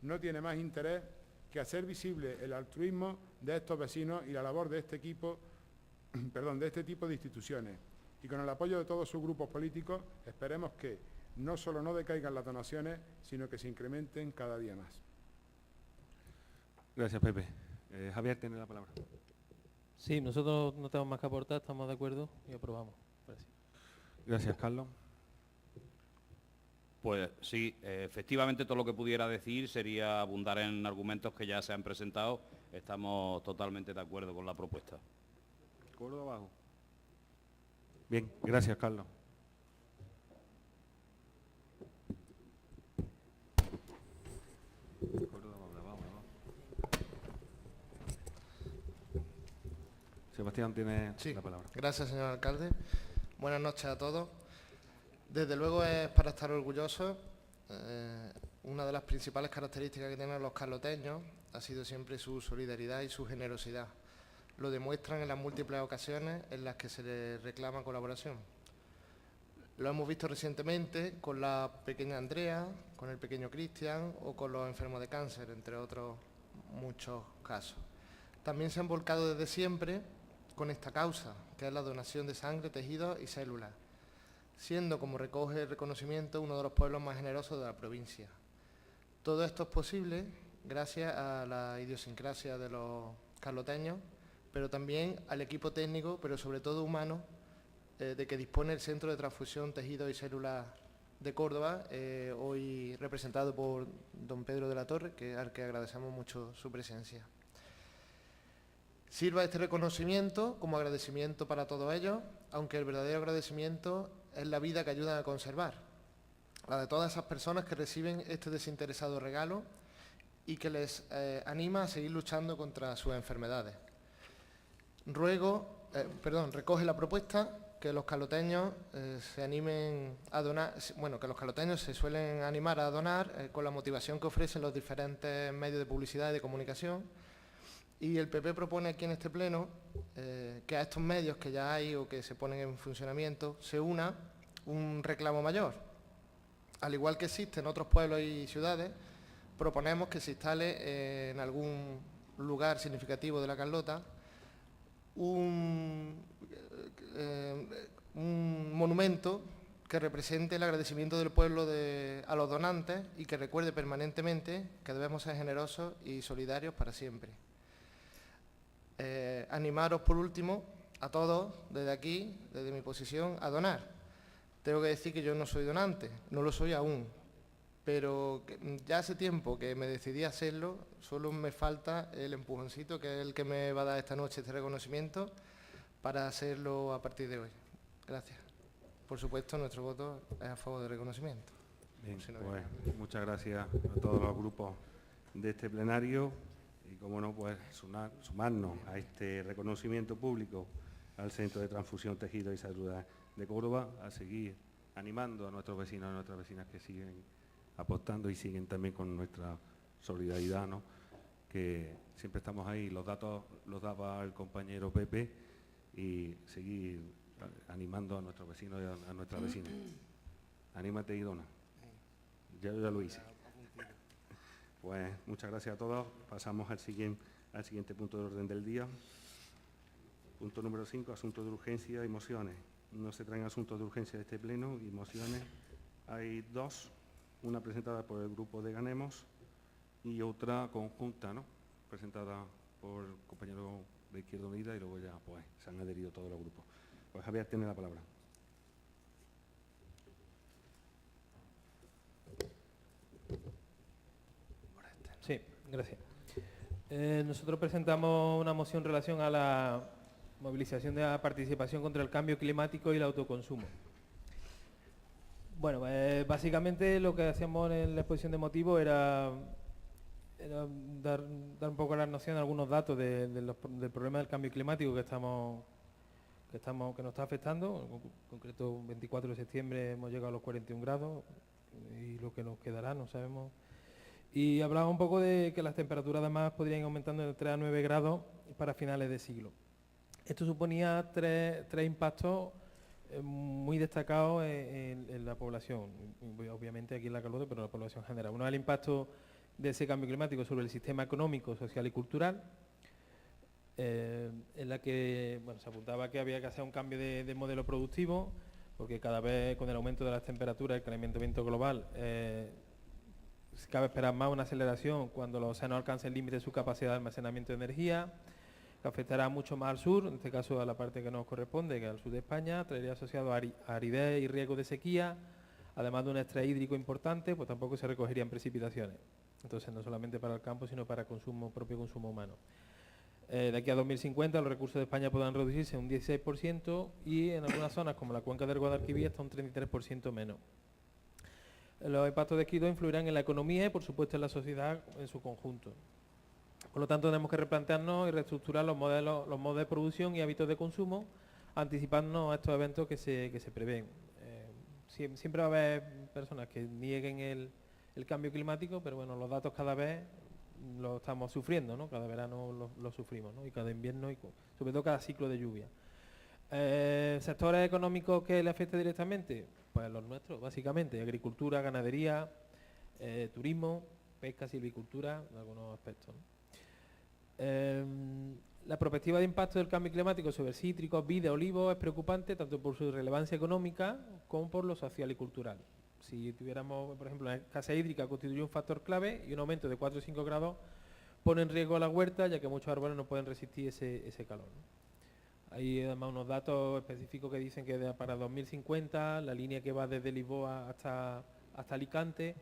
no tiene más interés que hacer visible el altruismo de estos vecinos y la labor de este tipo de instituciones. Y con el apoyo de todos sus grupos políticos, esperemos que no solo no decaigan las donaciones, sino que se incrementen cada día más. Gracias, Pepe. Javier, tiene la palabra. Sí, nosotros no tenemos más que aportar, estamos de acuerdo y aprobamos. Gracias. Gracias, Carlos. Pues sí, efectivamente todo lo que pudiera decir sería abundar en argumentos que ya se han presentado. Estamos totalmente de acuerdo con la propuesta. ¿Acuerdo abajo? Bien, gracias, Carlos. Sebastián tiene la palabra. Gracias, señor alcalde. Buenas noches a todos. Desde luego es para estar orgullosos. Una de las principales características que tienen los carloteños ha sido siempre su solidaridad y su generosidad. Lo demuestran en las múltiples ocasiones en las que se les reclama colaboración. Lo hemos visto recientemente con la pequeña Andrea, con el pequeño Cristian o con los enfermos de cáncer, entre otros muchos casos. También se han volcado desde siempre con esta causa, que es la donación de sangre, tejidos y células, siendo, como recoge el reconocimiento, uno de los pueblos más generosos de la provincia. Todo esto es posible gracias a la idiosincrasia de los carloteños, pero también al equipo técnico, pero sobre todo humano, de que dispone el Centro de Transfusión, Tejidos y Células de Córdoba, hoy representado por don Pedro de la Torre, al que agradecemos mucho su presencia. Sirva este reconocimiento como agradecimiento para todos ellos, aunque el verdadero agradecimiento es la vida que ayudan a conservar, la de todas esas personas que reciben este desinteresado regalo y que les anima a seguir luchando contra sus enfermedades. Recoge la propuesta que los carloteños se animen a donar, que los carloteños se suelen animar a donar con la motivación que ofrecen los diferentes medios de publicidad y de comunicación. Y el PP propone aquí en este pleno que a estos medios que ya hay o que se ponen en funcionamiento se una un reclamo mayor. Al igual que existe en otros pueblos y ciudades, proponemos que se instale en algún lugar significativo de la Carlota, un monumento que represente el agradecimiento del pueblo a los donantes y que recuerde permanentemente que debemos ser generosos y solidarios para siempre. Animaros, por último, a todos, desde aquí, desde mi posición, a donar. Tengo que decir que yo no soy donante, no lo soy aún, pero ya hace tiempo que me decidí a hacerlo, solo me falta el empujoncito, que es el que me va a dar esta noche este reconocimiento, para hacerlo a partir de hoy. Gracias. Por supuesto, nuestro voto es a favor del reconocimiento. Bien, pues muchas gracias a todos los grupos de este plenario y, como no, pues sumarnos a este reconocimiento público al Centro de Transfusión, Tejido y Salud de Córdoba, a seguir animando a nuestros vecinos y a nuestras vecinas que siguen apostando y siguen también con nuestra solidaridad, ¿no? Que siempre estamos ahí, los datos los daba el compañero Pepe, y seguir animando a nuestros vecinos y a nuestras vecinas. Anímate y dona. Ya lo hice. Pues muchas gracias a todos. Pasamos al siguiente punto de orden del día. Punto número 5, asuntos de urgencia y mociones. No se traen asuntos de urgencia de este pleno y mociones. Hay dos, una presentada por el grupo de Ganemos y otra conjunta, ¿no? Presentada por el compañero de Izquierda Unida, y luego ya pues se han adherido todos los grupos. Pues Javier tiene la palabra. Sí, gracias. Nosotros presentamos una moción en relación a la movilización de la participación contra el cambio climático y el autoconsumo. Bueno, básicamente lo que hacíamos en la exposición de motivos era dar un poco la noción de algunos datos del problema del cambio climático que nos está afectando. En concreto, 24 de septiembre hemos llegado a los 41 grados y lo que nos quedará no sabemos. Y hablaba un poco de que las temperaturas además podrían ir aumentando de 3 a 9 grados para finales de siglo. Esto suponía tres impactos muy destacados en la población, obviamente aquí en la Carlota, pero en la población en general. Uno es el impacto de ese cambio climático sobre el sistema económico, social y cultural, en la que se apuntaba que había que hacer un cambio de modelo productivo, porque cada vez con el aumento de las temperaturas, el calentamiento global, cabe esperar más una aceleración cuando los océanos alcancen el límite de su capacidad de almacenamiento de energía, que afectará mucho más al sur, en este caso a la parte que nos corresponde, que es al sur de España, traería asociado a aridez y riesgo de sequía, además de un estrés hídrico importante, pues tampoco se recogerían precipitaciones. Entonces, no solamente para el campo, sino para propio consumo humano. De aquí a 2050 los recursos de España podrán reducirse un 16% y en algunas zonas, como la cuenca del Guadalquivir, hasta un 33% menos. Los impactos descritos influirán en la economía y, por supuesto, en la sociedad en su conjunto. Por lo tanto, tenemos que replantearnos y reestructurar los modos de producción y hábitos de consumo, anticipándonos a estos eventos que se prevén. Siempre va a haber personas que nieguen el cambio climático, pero bueno, los datos cada vez lo estamos sufriendo, ¿no? Cada verano lo sufrimos, ¿no? Y cada invierno, y sobre todo cada ciclo de lluvia. ¿Sectores económicos que le afecta directamente? Pues los nuestros, básicamente, agricultura, ganadería, turismo, pesca, silvicultura, en algunos aspectos, ¿no? La perspectiva de impacto del cambio climático sobre cítricos, vid, olivos es preocupante tanto por su relevancia económica como por lo social y cultural. Si tuviéramos, por ejemplo, la escasez hídrica constituye un factor clave y un aumento de 4 o 5 grados pone en riesgo a la huerta, ya que muchos árboles no pueden resistir ese calor, ¿no? Hay además unos datos específicos que dicen que para 2050 la línea que va desde Lisboa hasta Alicante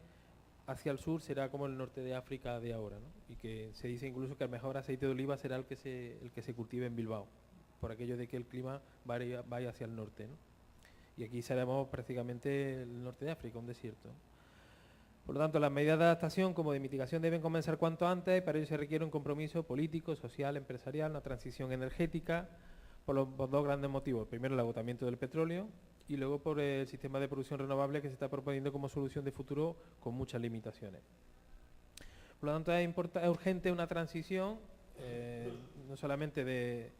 hacia el sur será como el norte de África de ahora, ¿no? Y que se dice incluso que el mejor aceite de oliva será el que se cultive en Bilbao, por aquello de que el clima vaya hacia el norte, ¿no? Y aquí seremos prácticamente el norte de África, un desierto. Por lo tanto, las medidas de adaptación como de mitigación deben comenzar cuanto antes, y para ello se requiere un compromiso político, social, empresarial, una transición energética, por los dos grandes motivos. Primero, el agotamiento del petróleo, y luego por el sistema de producción renovable que se está proponiendo como solución de futuro con muchas limitaciones. Por lo tanto, es urgente una transición, no solamente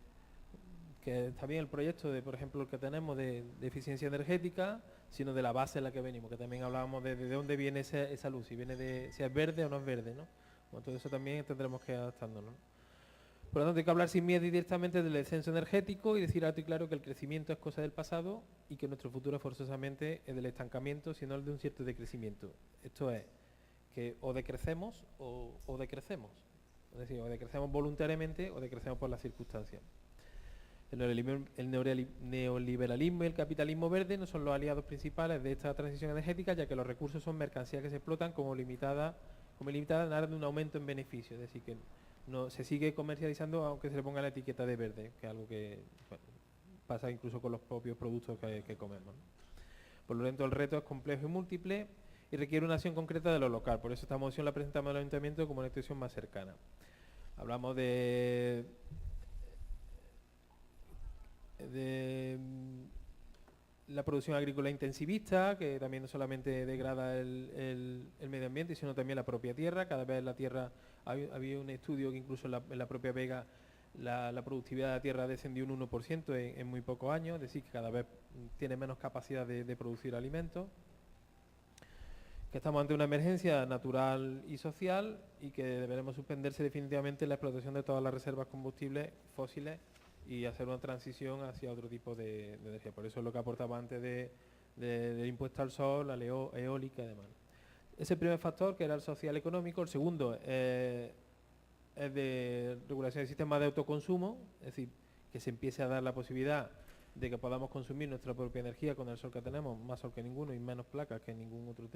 que está bien el proyecto por ejemplo, el que tenemos de eficiencia energética, sino de la base en la que venimos, que también hablábamos de dónde viene esa luz, si es verde o no es verde, ¿no? Bueno, todo eso también tendremos que ir adaptándonos, ¿no? Por lo tanto, hay que hablar sin miedo y directamente del descenso energético y decir alto y claro que el crecimiento es cosa del pasado y que nuestro futuro forzosamente es del estancamiento, sino el de un cierto decrecimiento. Esto es, que o decrecemos o decrecemos. Es decir, o decrecemos voluntariamente o decrecemos por las circunstancias. El neoliberalismo y el capitalismo verde no son los aliados principales de esta transición energética, ya que los recursos son mercancías que se explotan como limitadas en aras de un aumento en beneficio. Es decir, que no se sigue comercializando aunque se le ponga la etiqueta de verde, que es algo que pasa incluso con los propios productos que comemos, ¿no? Por lo tanto, el reto es complejo y múltiple y requiere una acción concreta de lo local. Por eso esta moción la presentamos al Ayuntamiento como una institución más cercana. Hablamos de la producción agrícola intensivista, que también no solamente degrada el medio ambiente, sino también la propia tierra. Cada vez la tierra, había un estudio que incluso en la propia Vega la productividad de la tierra ha descendido un 1% en muy pocos años, es decir, que cada vez tiene menos capacidad de producir alimentos. Que estamos ante una emergencia natural y social y que deberemos suspenderse definitivamente la explotación de todas las reservas combustibles fósiles y hacer una transición hacia otro tipo de energía. Por eso es lo que aportaba antes del impuesto al sol, la eólica y demás. Ese primer factor, que era el social económico. El segundo es de regulación del sistema de autoconsumo, es decir, que se empiece a dar la posibilidad de que podamos consumir nuestra propia energía con el sol que tenemos, más sol que ninguno y menos placas que en ningún otro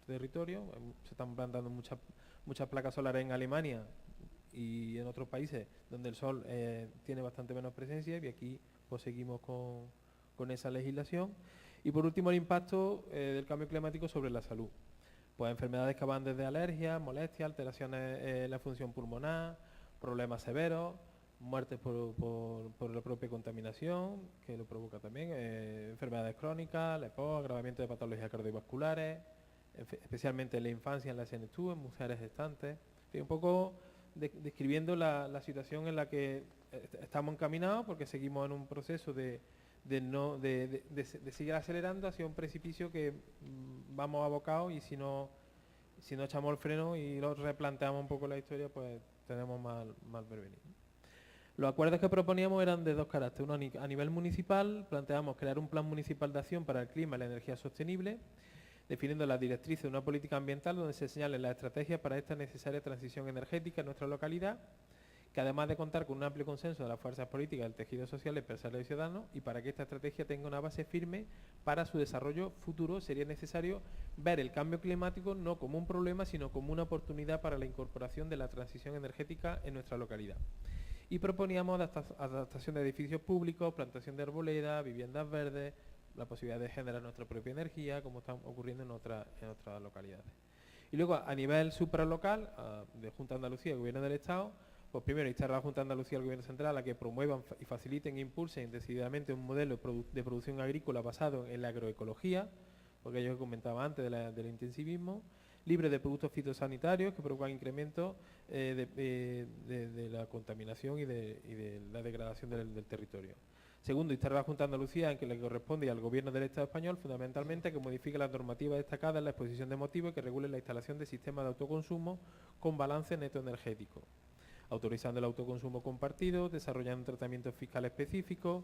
territorio. Se están plantando muchas placas solares en Alemania y en otros países donde el sol tiene bastante menos presencia, y aquí pues seguimos con esa legislación. Y por último, el impacto del cambio climático sobre la salud. Pues enfermedades que van desde alergias, molestias, alteraciones en la función pulmonar, problemas severos, muertes por la propia contaminación, que lo provoca también, enfermedades crónicas, EPOC, agravamiento de patologías cardiovasculares, especialmente en la infancia, en la senectud, en mujeres gestantes. Un poco describiendo la situación en la que estamos encaminados, porque seguimos en un proceso de seguir acelerando hacia un precipicio que vamos abocados, y si no echamos el freno y lo replanteamos un poco la historia, pues tenemos mal vervenir. Los acuerdos que proponíamos eran de dos caracteres. Uno, a nivel municipal, planteamos crear un plan municipal de acción para el clima y la energía sostenible, definiendo las directrices de una política ambiental donde se señalen las estrategias para esta necesaria transición energética en nuestra localidad, que además de contar con un amplio consenso de las fuerzas políticas, del tejido social, empresarial y ciudadano, y para que esta estrategia tenga una base firme para su desarrollo futuro, sería necesario ver el cambio climático no como un problema, sino como una oportunidad para la incorporación de la transición energética en nuestra localidad. Y proponíamos adaptación de edificios públicos, plantación de arboledas, viviendas verdes, la posibilidad de generar nuestra propia energía, como está ocurriendo en otras localidades. Y luego, a nivel supralocal, de Junta de Andalucía y Gobierno del Estado, pues primero instar a la Junta de Andalucía y al Gobierno Central a que promuevan y faciliten e impulsen decididamente un modelo de producción agrícola basado en la agroecología, porque yo comentaba antes del intensivismo, libre de productos fitosanitarios que provocan incremento de la contaminación y de la degradación del territorio. Segundo, instar a la Junta de Andalucía, en que le corresponde, y al Gobierno del Estado español, fundamentalmente, que modifique las normativas destacadas en la exposición de motivos y que regule la instalación de sistemas de autoconsumo con balance neto energético, autorizando el autoconsumo compartido, desarrollando un tratamiento fiscal específico,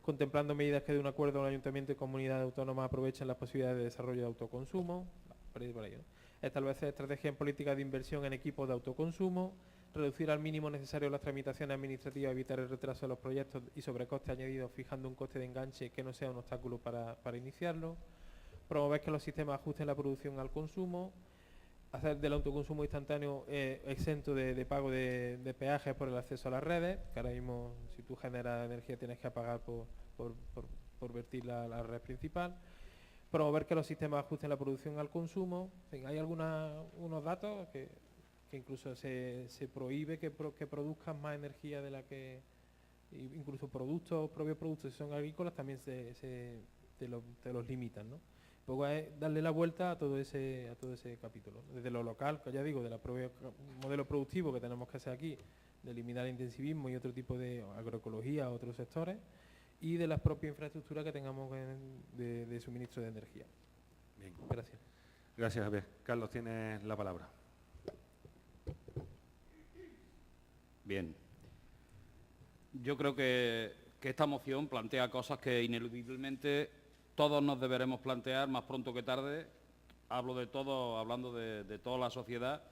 contemplando medidas que de un acuerdo con el Ayuntamiento y Comunidades Autónomas aprovechen las posibilidades de desarrollo de autoconsumo, por ahí, ¿no? Establecer estrategias en política de inversión en equipos de autoconsumo, reducir al mínimo necesario las tramitaciones administrativas, evitar el retraso de los proyectos y sobrecostes añadidos, fijando un coste de enganche que no sea un obstáculo para iniciarlo, promover que los sistemas ajusten la producción al consumo, hacer del autoconsumo instantáneo exento de pago de peajes por el acceso a las redes, que ahora mismo si tú generas energía tienes que pagar por vertirla a la red principal. Promover que los sistemas ajusten la producción al consumo. En fin, hay unos datos que incluso se prohíbe que produzcan más energía de la que... Incluso propios productos, si son agrícolas, también te los limitan, ¿no? Luego es darle la vuelta a todo ese capítulo. Desde lo local, que ya digo, del propio modelo productivo que tenemos que hacer aquí, de eliminar el intensivismo y otro tipo de agroecología, otros sectores, y de las propias infraestructuras que tengamos de suministro de energía. Bien. Gracias. Gracias, Javier. Carlos, tienes la palabra. Bien. Yo creo que esta moción plantea cosas que ineludiblemente todos nos deberemos plantear más pronto que tarde. Hablo de todo, hablando de toda la sociedad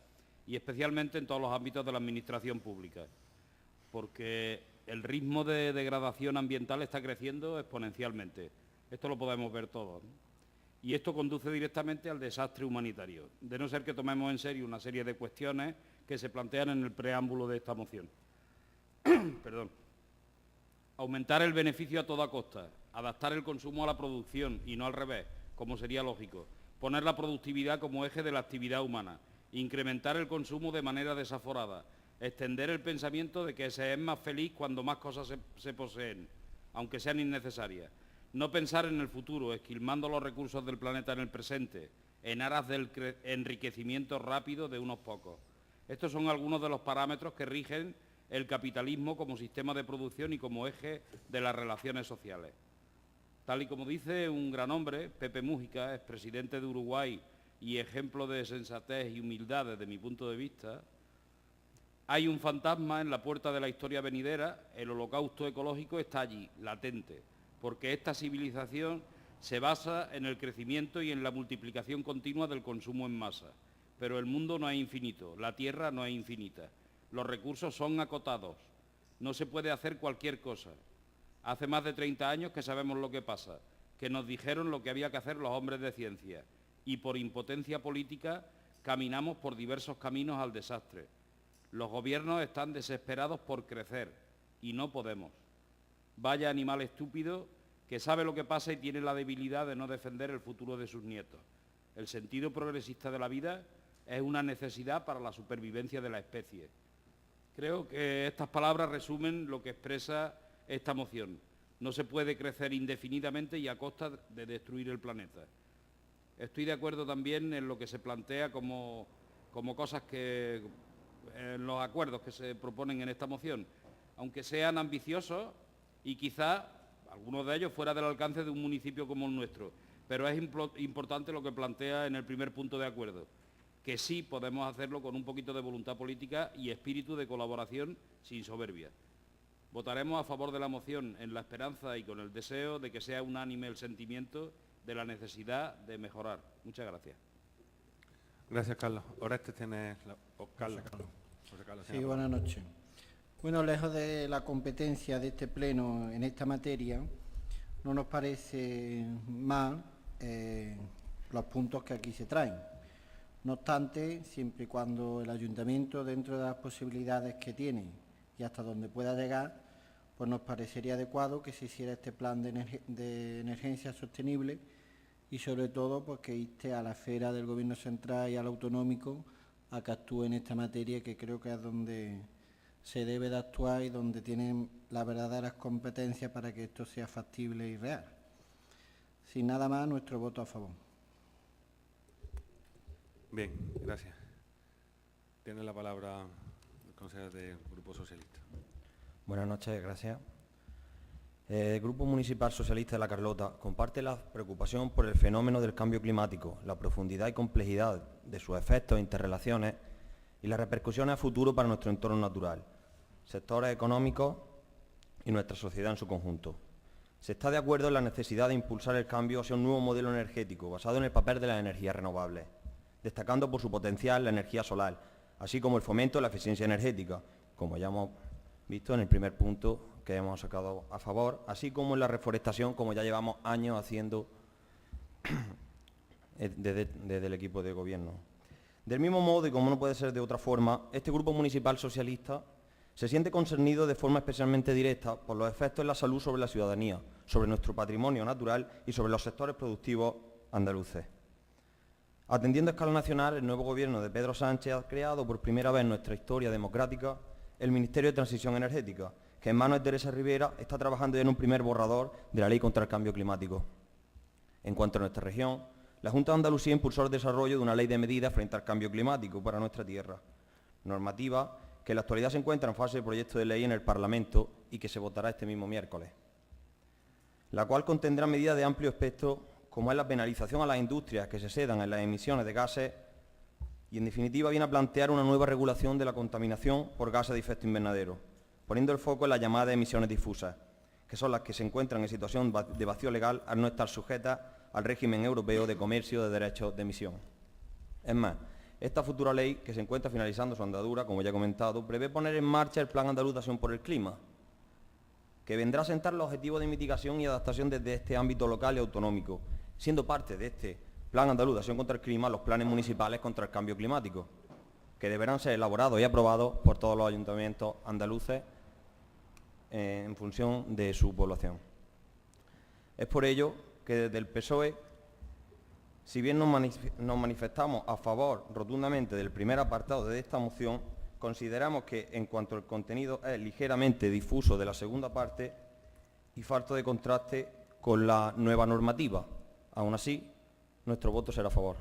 y especialmente en todos los ámbitos de la administración pública, porque el ritmo de degradación ambiental está creciendo exponencialmente. Esto lo podemos ver todos, ¿no? Y esto conduce directamente al desastre humanitario, de no ser que tomemos en serio una serie de cuestiones que se plantean en el preámbulo de esta moción. Perdón. Aumentar el beneficio a toda costa, adaptar el consumo a la producción y no al revés, como sería lógico, poner la productividad como eje de la actividad humana, incrementar el consumo de manera desaforada, extender el pensamiento de que se es más feliz cuando más cosas se poseen, aunque sean innecesarias, no pensar en el futuro, esquilmando los recursos del planeta en el presente, en aras del enriquecimiento rápido de unos pocos. Estos son algunos de los parámetros que rigen el capitalismo como sistema de producción y como eje de las relaciones sociales. Tal y como dice un gran hombre, Pepe Mújica, expresidente de Uruguay y ejemplo de sensatez y humildad desde mi punto de vista, hay un fantasma en la puerta de la historia venidera, el holocausto ecológico está allí, latente, porque esta civilización se basa en el crecimiento y en la multiplicación continua del consumo en masa. Pero el mundo no es infinito, la Tierra no es infinita. Los recursos son acotados, no se puede hacer cualquier cosa. Hace más de 30 años que sabemos lo que pasa, que nos dijeron lo que había que hacer los hombres de ciencia y por impotencia política caminamos por diversos caminos al desastre. Los gobiernos están desesperados por crecer y no podemos. Vaya animal estúpido que sabe lo que pasa y tiene la debilidad de no defender el futuro de sus nietos. El sentido progresista de la vida es una necesidad para la supervivencia de la especie. Creo que estas palabras resumen lo que expresa esta moción. No se puede crecer indefinidamente y a costa de destruir el planeta. Estoy de acuerdo también en lo que se plantea como cosas que en los acuerdos que se proponen en esta moción, aunque sean ambiciosos y quizá algunos de ellos fuera del alcance de un municipio como el nuestro, pero es importante lo que plantea en el primer punto de acuerdo, que sí podemos hacerlo con un poquito de voluntad política y espíritu de colaboración sin soberbia. Votaremos a favor de la moción en la esperanza y con el deseo de que sea unánime el sentimiento de la necesidad de mejorar. Muchas gracias. Gracias, Carlos. Orestes tiene... Carlos. José Carlos, sí, buenas noches. Bueno, lejos de la competencia de este pleno en esta materia, no nos parece mal los puntos que aquí se traen. No obstante, siempre y cuando el ayuntamiento, dentro de las posibilidades que tiene y hasta donde pueda llegar, pues nos parecería adecuado que se hiciera este plan de emergencia sostenible y sobre todo pues que inste a la esfera del Gobierno central y al autonómico a que actúe en esta materia, que creo que es donde se debe de actuar y donde tienen las verdaderas competencias para que esto sea factible y real. Sin nada más, nuestro voto a favor. Bien, gracias. Tiene la palabra el consejero del Grupo Socialista. Buenas noches, gracias. El Grupo Municipal Socialista de La Carlota comparte la preocupación por el fenómeno del cambio climático, la profundidad y complejidad de sus efectos e interrelaciones y las repercusiones a futuro para nuestro entorno natural, sectores económicos y nuestra sociedad en su conjunto. Se está de acuerdo en la necesidad de impulsar el cambio hacia un nuevo modelo energético basado en el papel de las energías renovables, destacando por su potencial la energía solar, así como el fomento de la eficiencia energética, como ya hemos visto en el primer punto que hemos sacado a favor, así como en la reforestación, como ya llevamos años haciendo desde el equipo de gobierno. Del mismo modo, y como no puede ser de otra forma, este Grupo Municipal Socialista se siente concernido de forma especialmente directa por los efectos en la salud sobre la ciudadanía, sobre nuestro patrimonio natural y sobre los sectores productivos andaluces. Atendiendo a escala nacional, el nuevo gobierno de Pedro Sánchez ha creado por primera vez en nuestra historia democrática el Ministerio de Transición Energética, que en manos de Teresa Rivera está trabajando ya en un primer borrador de la Ley contra el Cambio Climático. En cuanto a nuestra región, la Junta de Andalucía impulsó el desarrollo de una ley de medidas frente al cambio climático para nuestra tierra, normativa que en la actualidad se encuentra en fase de proyecto de ley en el Parlamento y que se votará este mismo miércoles, la cual contendrá medidas de amplio espectro, como es la penalización a las industrias que se excedan en las emisiones de gases y, en definitiva, viene a plantear una nueva regulación de la contaminación por gases de efecto invernadero, poniendo el foco en las llamadas emisiones difusas, que son las que se encuentran en situación de vacío legal al no estar sujetas al régimen europeo de comercio de derechos de emisión. Es más, esta futura ley, que se encuentra finalizando su andadura, como ya he comentado, prevé poner en marcha el Plan Andaluz de Acción por el Clima, que vendrá a sentar los objetivos de mitigación y adaptación desde este ámbito local y autonómico, siendo parte de este Plan Andaluz de Acción contra el Clima los planes municipales contra el cambio climático, que deberán ser elaborados y aprobados por todos los ayuntamientos andaluces en función de su población. Es por ello que desde el PSOE, si bien nos manifestamos a favor rotundamente del primer apartado de esta moción, consideramos que en cuanto al contenido es ligeramente difuso de la segunda parte y falto de contraste con la nueva normativa. Aún así, nuestro voto será a favor.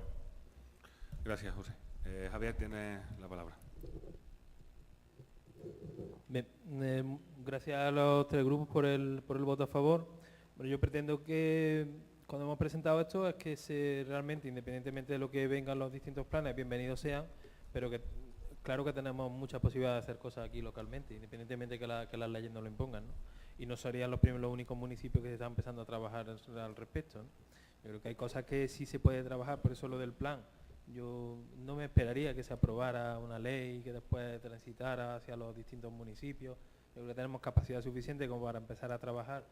Gracias, José. Javier, tiene la palabra. Bien, gracias a los tres grupos por el voto a favor. Bueno, yo pretendo que cuando hemos presentado esto es que realmente, independientemente de lo que vengan los distintos planes, bienvenidos sean, pero que claro que tenemos muchas posibilidades de hacer cosas aquí localmente, independientemente de que las leyes no lo impongan, ¿no? Y no serían los únicos municipios que se están empezando a trabajar al respecto, ¿no? Yo creo que hay cosas que sí se puede trabajar, por eso lo del plan. Yo no me esperaría que se aprobara una ley que después transitara hacia los distintos municipios. Yo creo que tenemos capacidad suficiente como para empezar a trabajar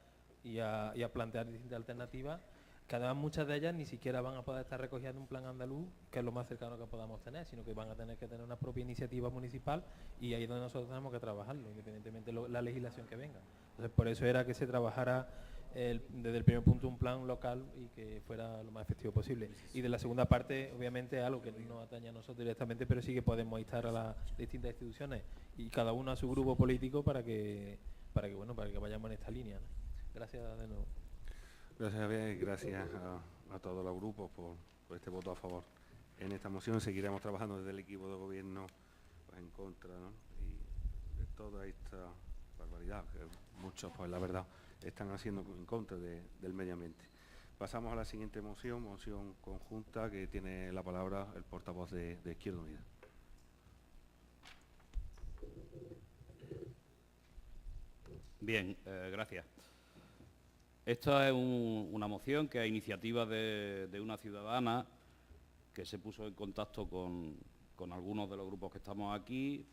y a plantear distintas alternativas, que además muchas de ellas ni siquiera van a poder estar recogidas en un plan andaluz, que es lo más cercano que podamos tener, sino que van a tener que tener una propia iniciativa municipal y ahí es donde nosotros tenemos que trabajarlo, independientemente de la legislación que venga. Entonces, por eso era que se trabajara desde el primer punto un plan local y que fuera lo más efectivo posible. Y de la segunda parte, obviamente, algo que no atañe a nosotros directamente, pero sí que podemos instar a las distintas instituciones y cada uno a su grupo político para que vayamos en esta línea, ¿no? Gracias de nuevo. Gracias, Javier, y gracias a todos los grupos por este voto a favor. En esta moción seguiremos trabajando desde el equipo de gobierno pues, en contra, ¿no? Y de toda esta barbaridad que muchos, pues la verdad, están haciendo en contra del medio ambiente. Pasamos a la siguiente moción conjunta, que tiene la palabra el portavoz de Izquierda Unida. Bien, gracias. Esta es una moción que a iniciativa de una ciudadana que se puso en contacto con algunos de los grupos que estamos aquí,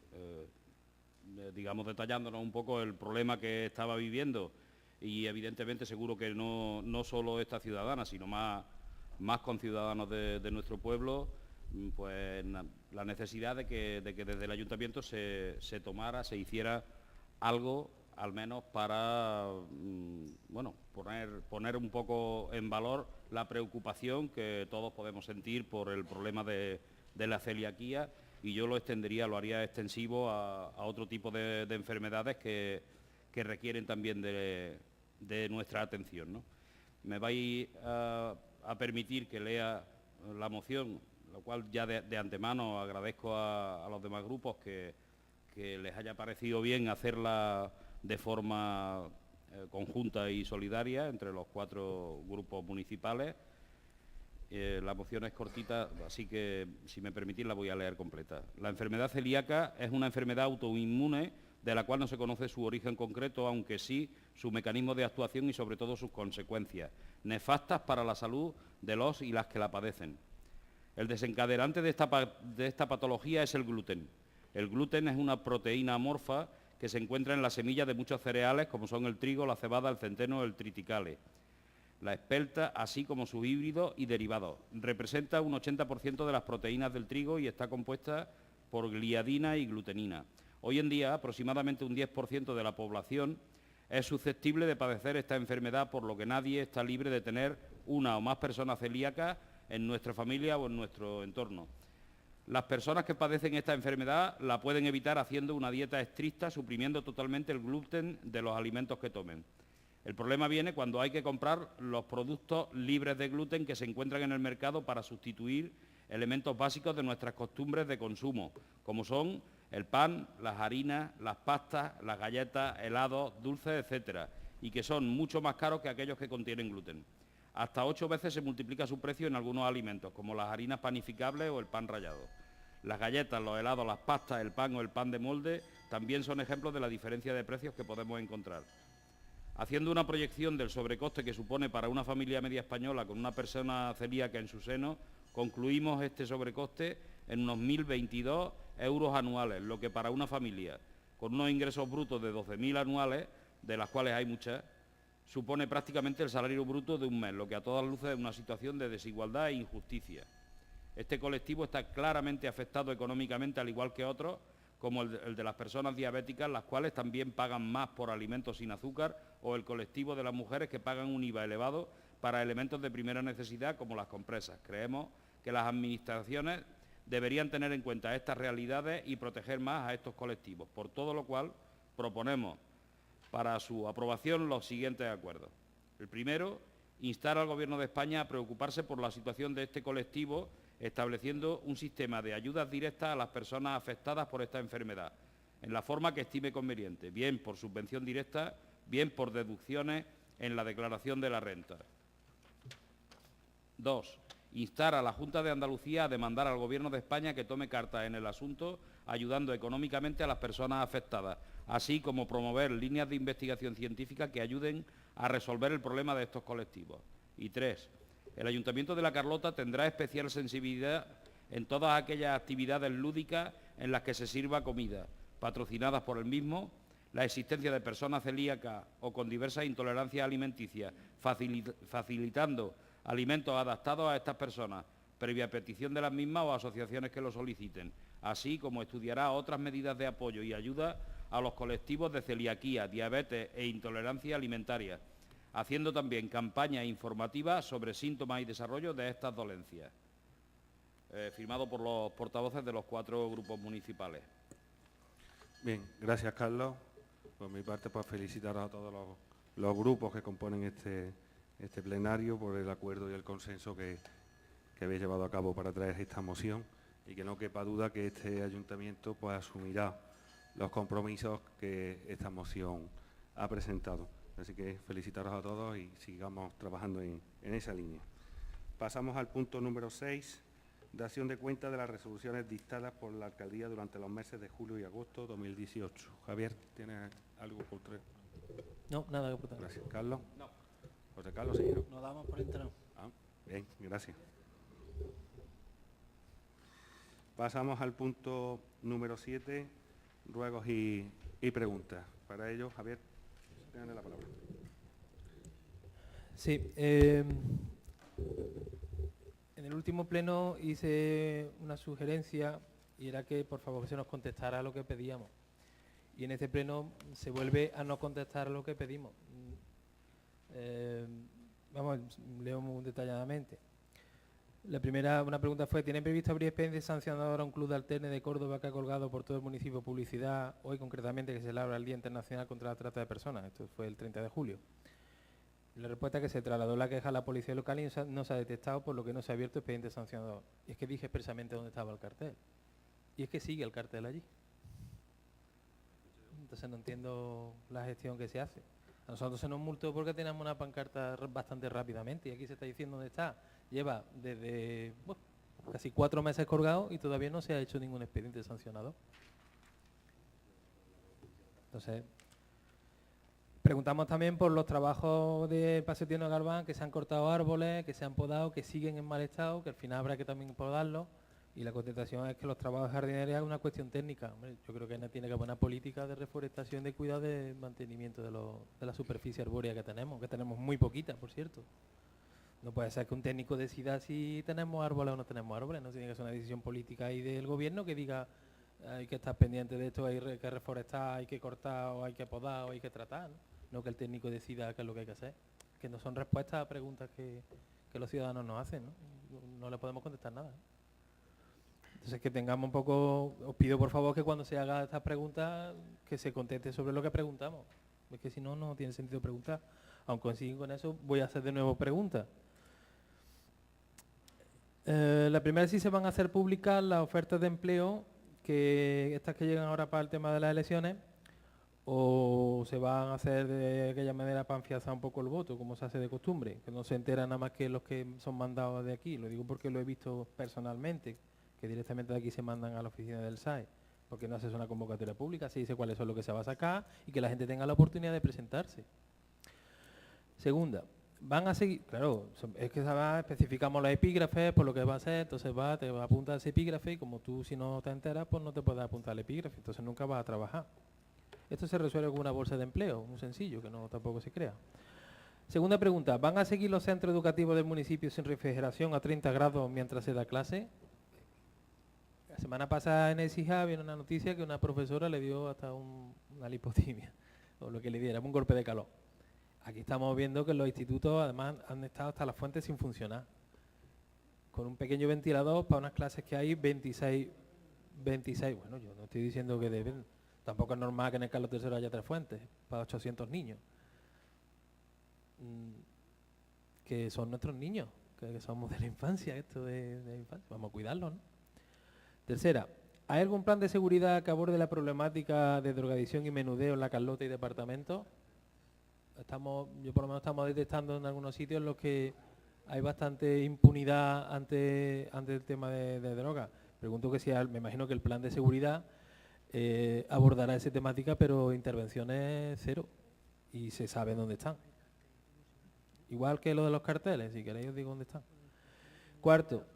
digamos detallándonos un poco el problema que estaba viviendo y evidentemente seguro que no solo esta ciudadana, sino más conciudadanos de nuestro pueblo, pues la necesidad de que desde el ayuntamiento se hiciera algo, al menos para poner un poco en valor la preocupación que todos podemos sentir por el problema de la celiaquía, y yo lo haría extensivo a otro tipo de enfermedades que requieren también de nuestra atención, ¿no? Me vais a permitir que lea la moción, lo cual ya de antemano agradezco a los demás grupos que les haya parecido bien hacerla de forma conjunta y solidaria entre los 4 grupos municipales. La moción es cortita, así que, si me permitís, la voy a leer completa. La enfermedad celíaca es una enfermedad autoinmune de la cual no se conoce su origen concreto, aunque sí su mecanismo de actuación y, sobre todo, sus consecuencias, nefastas para la salud de los y las que la padecen. El desencadenante de esta patología es el gluten. El gluten es una proteína amorfa que se encuentra en las semillas de muchos cereales, como son el trigo, la cebada, el centeno, el triticale, la espelta, así como sus híbridos y derivados. Representa un 80% de las proteínas del trigo y está compuesta por gliadina y glutenina. Hoy en día, aproximadamente un 10% de la población es susceptible de padecer esta enfermedad, por lo que nadie está libre de tener una o más personas celíacas en nuestra familia o en nuestro entorno. Las personas que padecen esta enfermedad la pueden evitar haciendo una dieta estricta, suprimiendo totalmente el gluten de los alimentos que tomen. El problema viene cuando hay que comprar los productos libres de gluten que se encuentran en el mercado para sustituir elementos básicos de nuestras costumbres de consumo, como son el pan, las harinas, las pastas, las galletas, helados, dulces, etcétera, y que son mucho más caros que aquellos que contienen gluten. Hasta 8 veces se multiplica su precio en algunos alimentos, como las harinas panificables o el pan rallado. Las galletas, los helados, las pastas, el pan o el pan de molde también son ejemplos de la diferencia de precios que podemos encontrar. Haciendo una proyección del sobrecoste que supone para una familia media española con una persona celíaca en su seno, concluimos este sobrecoste en unos 1.022 euros anuales, lo que para una familia con unos ingresos brutos de 12.000 anuales, de las cuales hay muchas, supone prácticamente el salario bruto de un mes, lo que a todas luces es una situación de desigualdad e injusticia. Este colectivo está claramente afectado económicamente, al igual que otros, como el de las personas diabéticas, las cuales también pagan más por alimentos sin azúcar, o el colectivo de las mujeres que pagan un IVA elevado para elementos de primera necesidad como las compresas. Creemos que las administraciones deberían tener en cuenta estas realidades y proteger más a estos colectivos, por todo lo cual proponemos para su aprobación los siguientes acuerdos. El primero, instar al Gobierno de España a preocuparse por la situación de este colectivo, estableciendo un sistema de ayudas directas a las personas afectadas por esta enfermedad, en la forma que estime conveniente, bien por subvención directa, bien por deducciones en la declaración de la renta. 2. Instar a la Junta de Andalucía a demandar al Gobierno de España que tome cartas en el asunto, ayudando económicamente a las personas afectadas, así como promover líneas de investigación científica que ayuden a resolver el problema de estos colectivos. Y 3. El Ayuntamiento de La Carlota tendrá especial sensibilidad en todas aquellas actividades lúdicas en las que se sirva comida, patrocinadas por el mismo, la existencia de personas celíacas o con diversas intolerancias alimenticias, facilitando alimentos adaptados a estas personas, previa petición de las mismas o asociaciones que lo soliciten, así como estudiará otras medidas de apoyo y ayuda a los colectivos de celiaquía, diabetes e intolerancia alimentaria, haciendo también campañas informativas sobre síntomas y desarrollo de estas dolencias. Firmado por los portavoces de los 4 grupos municipales. Bien, gracias, Carlos. Por mi parte, pues felicitar a todos los grupos que componen este plenario por el acuerdo y el consenso que habéis llevado a cabo para traer esta moción, y que no quepa duda que este ayuntamiento pues asumirá los compromisos que esta moción ha presentado. Así que felicitaros a todos y sigamos trabajando en esa línea. Pasamos al punto número 6, dación de cuenta de las resoluciones dictadas por la Alcaldía durante los meses de julio y agosto de 2018. Javier, ¿tienes algo por traer? No, nada que aportar. Gracias. ¿Carlos? No. José Carlos, sí, ¿no? Nos damos por enterado. Bien, gracias. Pasamos al punto número 7, ruegos y preguntas. Para ello, Javier, tengan la palabra. Sí, en el último pleno hice una sugerencia y era que por favor se nos contestara a lo que pedíamos. Y en este pleno se vuelve a no contestar a lo que pedimos. Vamos, leo muy detalladamente. La primera, una pregunta fue: ¿tiene previsto abrir expediente sancionador a un club de alterne de Córdoba que ha colgado por todo el municipio publicidad, hoy concretamente que se celebra el Día Internacional contra la Trata de Personas? Esto fue el 30 de julio. La respuesta es que se trasladó la queja a la policía local y no se ha detectado, por lo que no se ha abierto expediente sancionador. Y es que dije expresamente dónde estaba el cartel. Y es que sigue el cartel allí. Entonces no entiendo la gestión que se hace. A nosotros se nos multó porque teníamos una pancarta bastante rápidamente y aquí se está diciendo dónde está. Lleva desde casi 4 meses colgado y todavía no se ha hecho ningún expediente sancionador. Entonces, preguntamos también por los trabajos de Paseo Tierno Galván, que se han cortado árboles, que se han podado, que siguen en mal estado, que al final habrá que también podarlos. Y la contestación es que los trabajos de jardinería es una cuestión técnica. Hombre, yo creo que tiene que poner política de reforestación, de cuidado, de mantenimiento de la superficie arbórea que tenemos muy poquita, por cierto. No puede ser que un técnico decida si tenemos árboles o no tenemos árboles, no tiene que ser una decisión política ahí del gobierno que diga hay que estar pendiente de esto, hay que reforestar, hay que cortar, o hay que podar, o hay que tratar, no que el técnico decida qué es lo que hay que hacer. Que no son respuestas a preguntas que los ciudadanos nos hacen, ¿no? No le podemos contestar nada. Entonces que tengamos un poco, os pido por favor que cuando se haga estas preguntas que se conteste sobre lo que preguntamos, es que si no, no tiene sentido preguntar. Aunque consigo con eso, voy a hacer de nuevo preguntas. La primera es si se van a hacer públicas las ofertas de empleo, que estas que llegan ahora para el tema de las elecciones, o se van a hacer de aquella manera para afianzar un poco el voto, como se hace de costumbre, que no se enteran nada más que los que son mandados de aquí. Lo digo porque lo he visto personalmente, que directamente de aquí se mandan a la oficina del SAE. Porque no haces una convocatoria pública, se dice cuáles son lo que se va a sacar y que la gente tenga la oportunidad de presentarse. Segunda, van a seguir, claro, es que especificamos los epígrafes por lo que va a ser, entonces te va a apuntar ese epígrafe y como tú si no te enteras, pues no te puedes apuntar al epígrafe, entonces nunca vas a trabajar. Esto se resuelve con una bolsa de empleo, muy sencillo, que no tampoco se crea. Segunda pregunta, ¿van a seguir los centros educativos del municipio sin refrigeración a 30 grados mientras se da clase? La semana pasada en ESIJA había una noticia que una profesora le dio hasta una lipotimia, o lo que le diera, un golpe de calor. Aquí estamos viendo que los institutos además han estado hasta las fuentes sin funcionar, con un pequeño ventilador para unas clases que hay 26, bueno, yo no estoy diciendo que deben, tampoco es normal que en el Carlos III haya 3 fuentes, para 800 niños, que son nuestros niños, que somos de la infancia, esto de la infancia, vamos a cuidarlos, ¿no? Tercera, ¿hay algún plan de seguridad que aborde la problemática de drogadicción y menudeo en la Carlota y departamento? Yo por lo menos estamos detectando en algunos sitios en los que hay bastante impunidad ante el tema de droga. Pregunto que si me imagino que el plan de seguridad abordará esa temática, pero intervenciones cero y se sabe dónde están. Igual que lo de los carteles, si queréis os digo dónde están. Cuarto,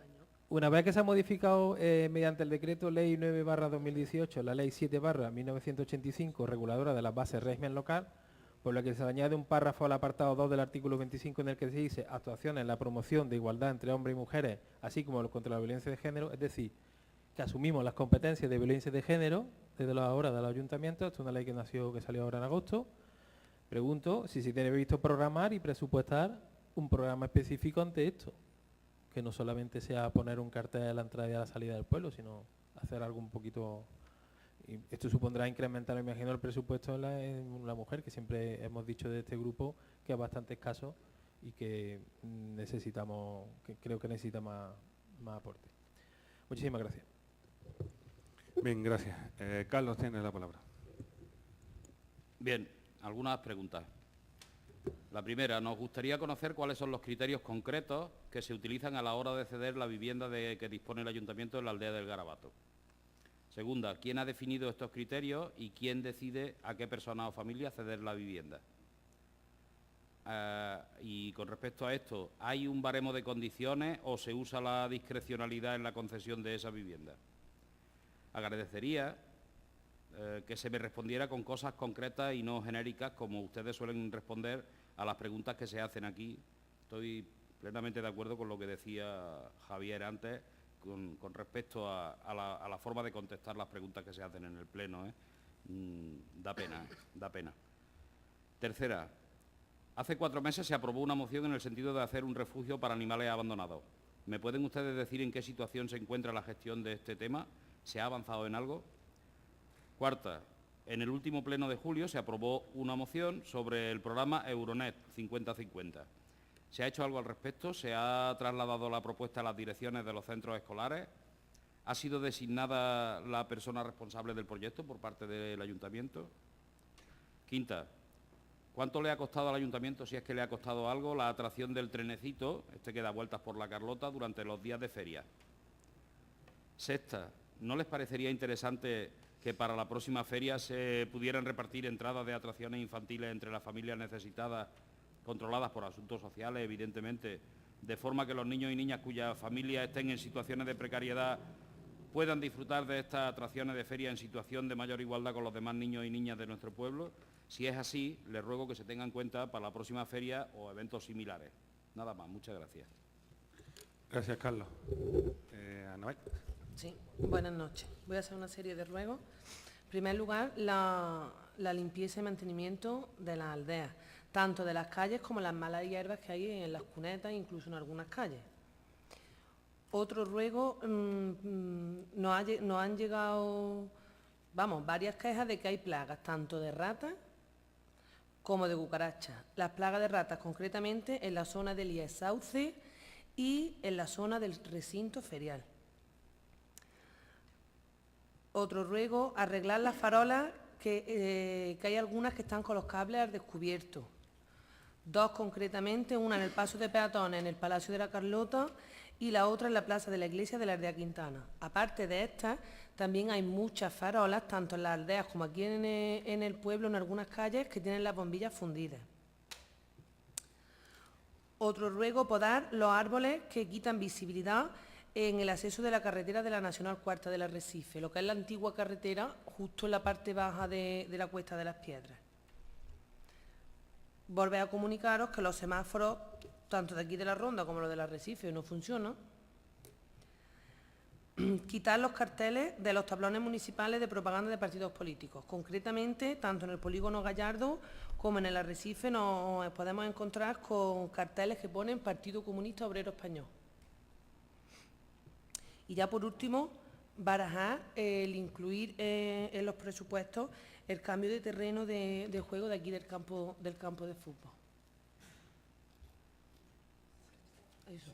una vez que se ha modificado mediante el decreto ley 9/2018, la ley 7/1985, reguladora de las bases régimen local, por la que se añade un párrafo al apartado 2 del artículo 25 en el que se dice actuaciones en la promoción de igualdad entre hombres y mujeres, así como contra la violencia de género, es decir, que asumimos las competencias de violencia de género desde la hora de los ayuntamientos. Esto es una ley que salió ahora en agosto. Pregunto si se tiene previsto programar y presupuestar un programa específico ante esto, que no solamente sea poner un cartel a la entrada y a la salida del pueblo, sino hacer algo un poquito. Y esto supondrá incrementar, me imagino, el presupuesto en la mujer, que siempre hemos dicho de este grupo que es bastante escaso y que necesitamos, que creo que necesita más aporte. Muchísimas gracias. Bien, gracias. Carlos, tienes la palabra. Bien, algunas preguntas. La primera, nos gustaría conocer cuáles son los criterios concretos que se utilizan a la hora de ceder la vivienda que dispone el Ayuntamiento en la aldea del Garabato. Segunda, ¿quién ha definido estos criterios y quién decide a qué persona o familia ceder la vivienda? Y con respecto a esto, ¿hay un baremo de condiciones o se usa la discrecionalidad en la concesión de esa vivienda? Agradecería que se me respondiera con cosas concretas y no genéricas, como ustedes suelen responder a las preguntas que se hacen aquí. Estoy plenamente de acuerdo con lo que decía Javier antes, con respecto a la forma de contestar las preguntas que se hacen en el Pleno. Da pena. Tercera, hace 4 meses se aprobó una moción en el sentido de hacer un refugio para animales abandonados. ¿Me pueden ustedes decir en qué situación se encuentra la gestión de este tema? ¿Se ha avanzado en algo? Cuarta, en el último pleno de julio se aprobó una moción sobre el programa Euronet 50-50. ¿Se ha hecho algo al respecto? ¿Se ha trasladado la propuesta a las direcciones de los centros escolares? ¿Ha sido designada la persona responsable del proyecto por parte del Ayuntamiento? Quinta, ¿cuánto le ha costado al Ayuntamiento, si es que le ha costado algo, la atracción del trenecito, que da vueltas por la Carlota, durante los días de feria? Sexta, ¿no les parecería interesante que para la próxima feria se pudieran repartir entradas de atracciones infantiles entre las familias necesitadas, controladas por asuntos sociales, evidentemente, de forma que los niños y niñas cuyas familias estén en situaciones de precariedad puedan disfrutar de estas atracciones de feria en situación de mayor igualdad con los demás niños y niñas de nuestro pueblo? Si es así, les ruego que se tenga en cuenta para la próxima feria o eventos similares. Nada más, muchas gracias. Gracias, Carlos. Anabel. Sí, buenas noches. Voy a hacer una serie de ruegos. En primer lugar, la limpieza y mantenimiento de las aldeas, tanto de las calles como las malas hierbas que hay en las cunetas, incluso en algunas calles. Otro ruego, nos han llegado, varias quejas de que hay plagas, tanto de ratas como de cucarachas. Las plagas de ratas, concretamente, en la zona del IES Sauce y en la zona del recinto ferial. Otro ruego, arreglar las farolas, que hay algunas que están con los cables al descubierto. 2 concretamente, una en el paso de peatones en el Palacio de la Carlota y la otra en la plaza de la iglesia de la aldea Quintana. Aparte de estas, también hay muchas farolas, tanto en las aldeas como aquí en el pueblo, en algunas calles, que tienen las bombillas fundidas. Otro ruego, podar los árboles que quitan visibilidad en el acceso de la carretera de la Nacional Cuarta del Arrecife, lo que es la antigua carretera, justo en la parte baja de la Cuesta de las Piedras. Volver a comunicaros que los semáforos, tanto de aquí de la Ronda como los del Arrecife, no funcionan. Quitar los carteles de los tablones municipales de propaganda de partidos políticos. Concretamente, tanto en el polígono Gallardo como en el Arrecife nos podemos encontrar con carteles que ponen Partido Comunista Obrero Español. Y ya por último, barajar el incluir en los presupuestos el cambio de terreno de juego de aquí del campo de fútbol. Eso.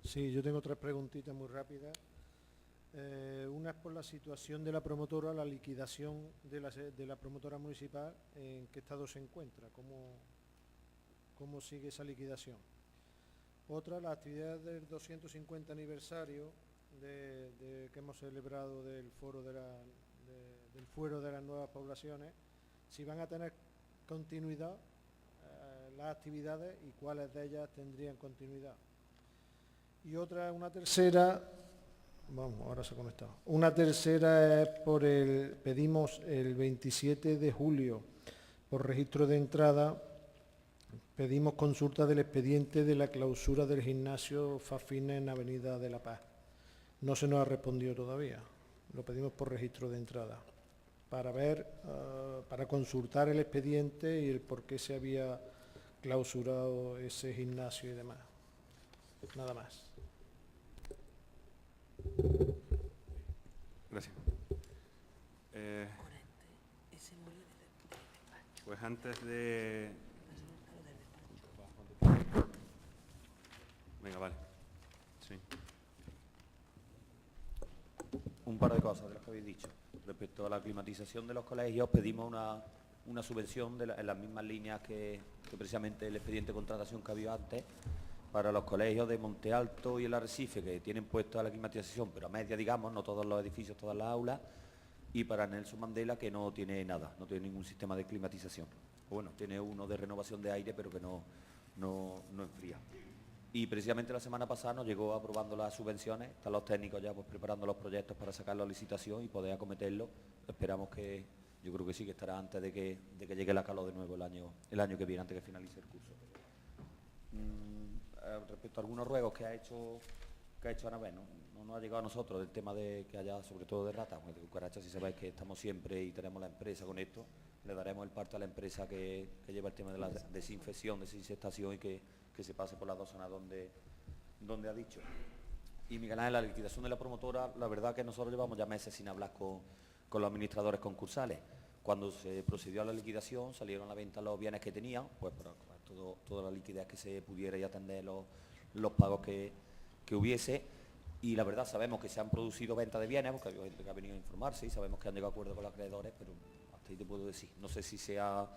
Sí, yo tengo 3 preguntitas muy rápidas. Una es por la situación de la promotora, la liquidación de la promotora municipal, ¿en qué estado se encuentra? ¿Cómo sigue esa liquidación? Otra, la actividad del 250 aniversario que hemos celebrado del Fuero de las Nuevas Poblaciones, si van a tener continuidad las actividades y cuáles de ellas tendrían continuidad. Y otra, una tercera, vamos, ahora se ha conectado. Una tercera es pedimos el 27 de julio, por registro de entrada, pedimos consulta del expediente de la clausura del gimnasio Fafines en Avenida de la Paz. No se nos ha respondido todavía, lo pedimos por registro de entrada, para para consultar el expediente y el por qué se había clausurado ese gimnasio y demás. Nada más. Gracias. Pues antes de... Venga, vale. Sí. Un par de cosas de las que habéis dicho. Respecto a la climatización de los colegios, pedimos una subvención en las mismas líneas que precisamente el expediente de contratación que había antes, para los colegios de Monte Alto y el Arrecife, que tienen puesta la climatización, pero a media, digamos, no todos los edificios, todas las aulas, y para Nelson Mandela, que no tiene nada, no tiene ningún sistema de climatización. Bueno, tiene uno de renovación de aire, pero que no enfría. Y precisamente la semana pasada nos llegó aprobando las subvenciones, están los técnicos ya pues preparando los proyectos para sacarlo a licitación y poder acometerlo. Esperamos que, yo creo que sí, que estará antes de que llegue la calor de nuevo el año que viene, antes que finalice el curso. Respecto a algunos ruegos que ha hecho Anabel, no nos ha llegado a nosotros del tema de que haya, sobre todo de ratas, porque de cucarachas, si sabéis que estamos siempre y tenemos la empresa con esto, le daremos el parte a la empresa que lleva el tema de la desinfección, desinsectación y que se pase por las 2 zonas donde ha dicho. Y Miguel Ángel, la liquidación de la promotora, la verdad que nosotros llevamos ya meses sin hablar con los administradores concursales. Cuando se procedió a la liquidación, salieron a la venta los bienes que tenían, pues para toda la liquidez que se pudiera y atender los pagos que hubiese. Y la verdad sabemos que se han producido ventas de bienes, porque hay gente que ha venido a informarse y sabemos que han llegado a acuerdo con los acreedores, pero hasta ahí te puedo decir. No sé si se ha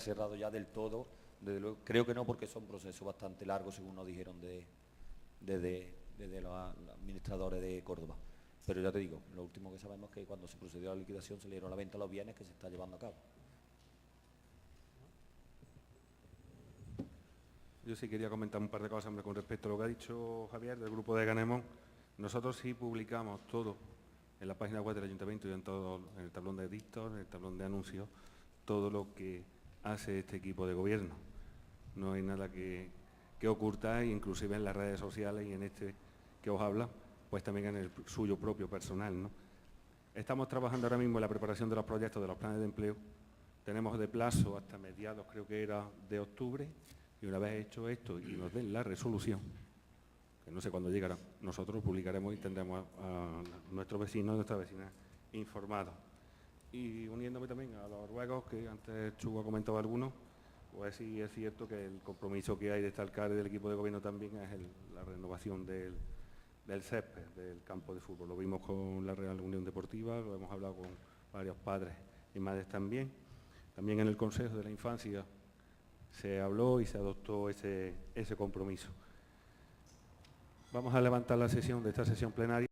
cerrado ya del todo, desde luego, creo que no, porque son procesos bastante largos, según nos dijeron desde los administradores de Córdoba. Pero ya te digo, lo último que sabemos es que cuando se procedió a la liquidación salieron a la venta los bienes que se está llevando a cabo. Yo sí quería comentar un par de cosas, hombre, con respecto a lo que ha dicho Javier del grupo de Ganemón. Nosotros sí publicamos todo en la página web del Ayuntamiento y en el tablón de dictos, en el tablón de anuncios, todo lo que hace este equipo de gobierno. No hay nada que ocultar, inclusive en las redes sociales y en este que os habla, pues también en el suyo propio personal, ¿no? Estamos trabajando ahora mismo en la preparación de los proyectos de los planes de empleo. Tenemos de plazo hasta mediados, creo que era de octubre, y una vez hecho esto y nos den la resolución, que no sé cuándo llegará, nosotros publicaremos y tendremos a nuestros vecinos, nuestras vecinas informados. Y uniéndome también a los ruegos que antes Chugo ha comentado algunos, pues sí es cierto que el compromiso que hay de este alcalde y del equipo de gobierno también es la renovación del césped, del campo de fútbol. Lo vimos con la Real Unión Deportiva, lo hemos hablado con varios padres y madres también. También en el Consejo de la Infancia se habló y se adoptó ese compromiso. Vamos a levantar la sesión de esta sesión plenaria.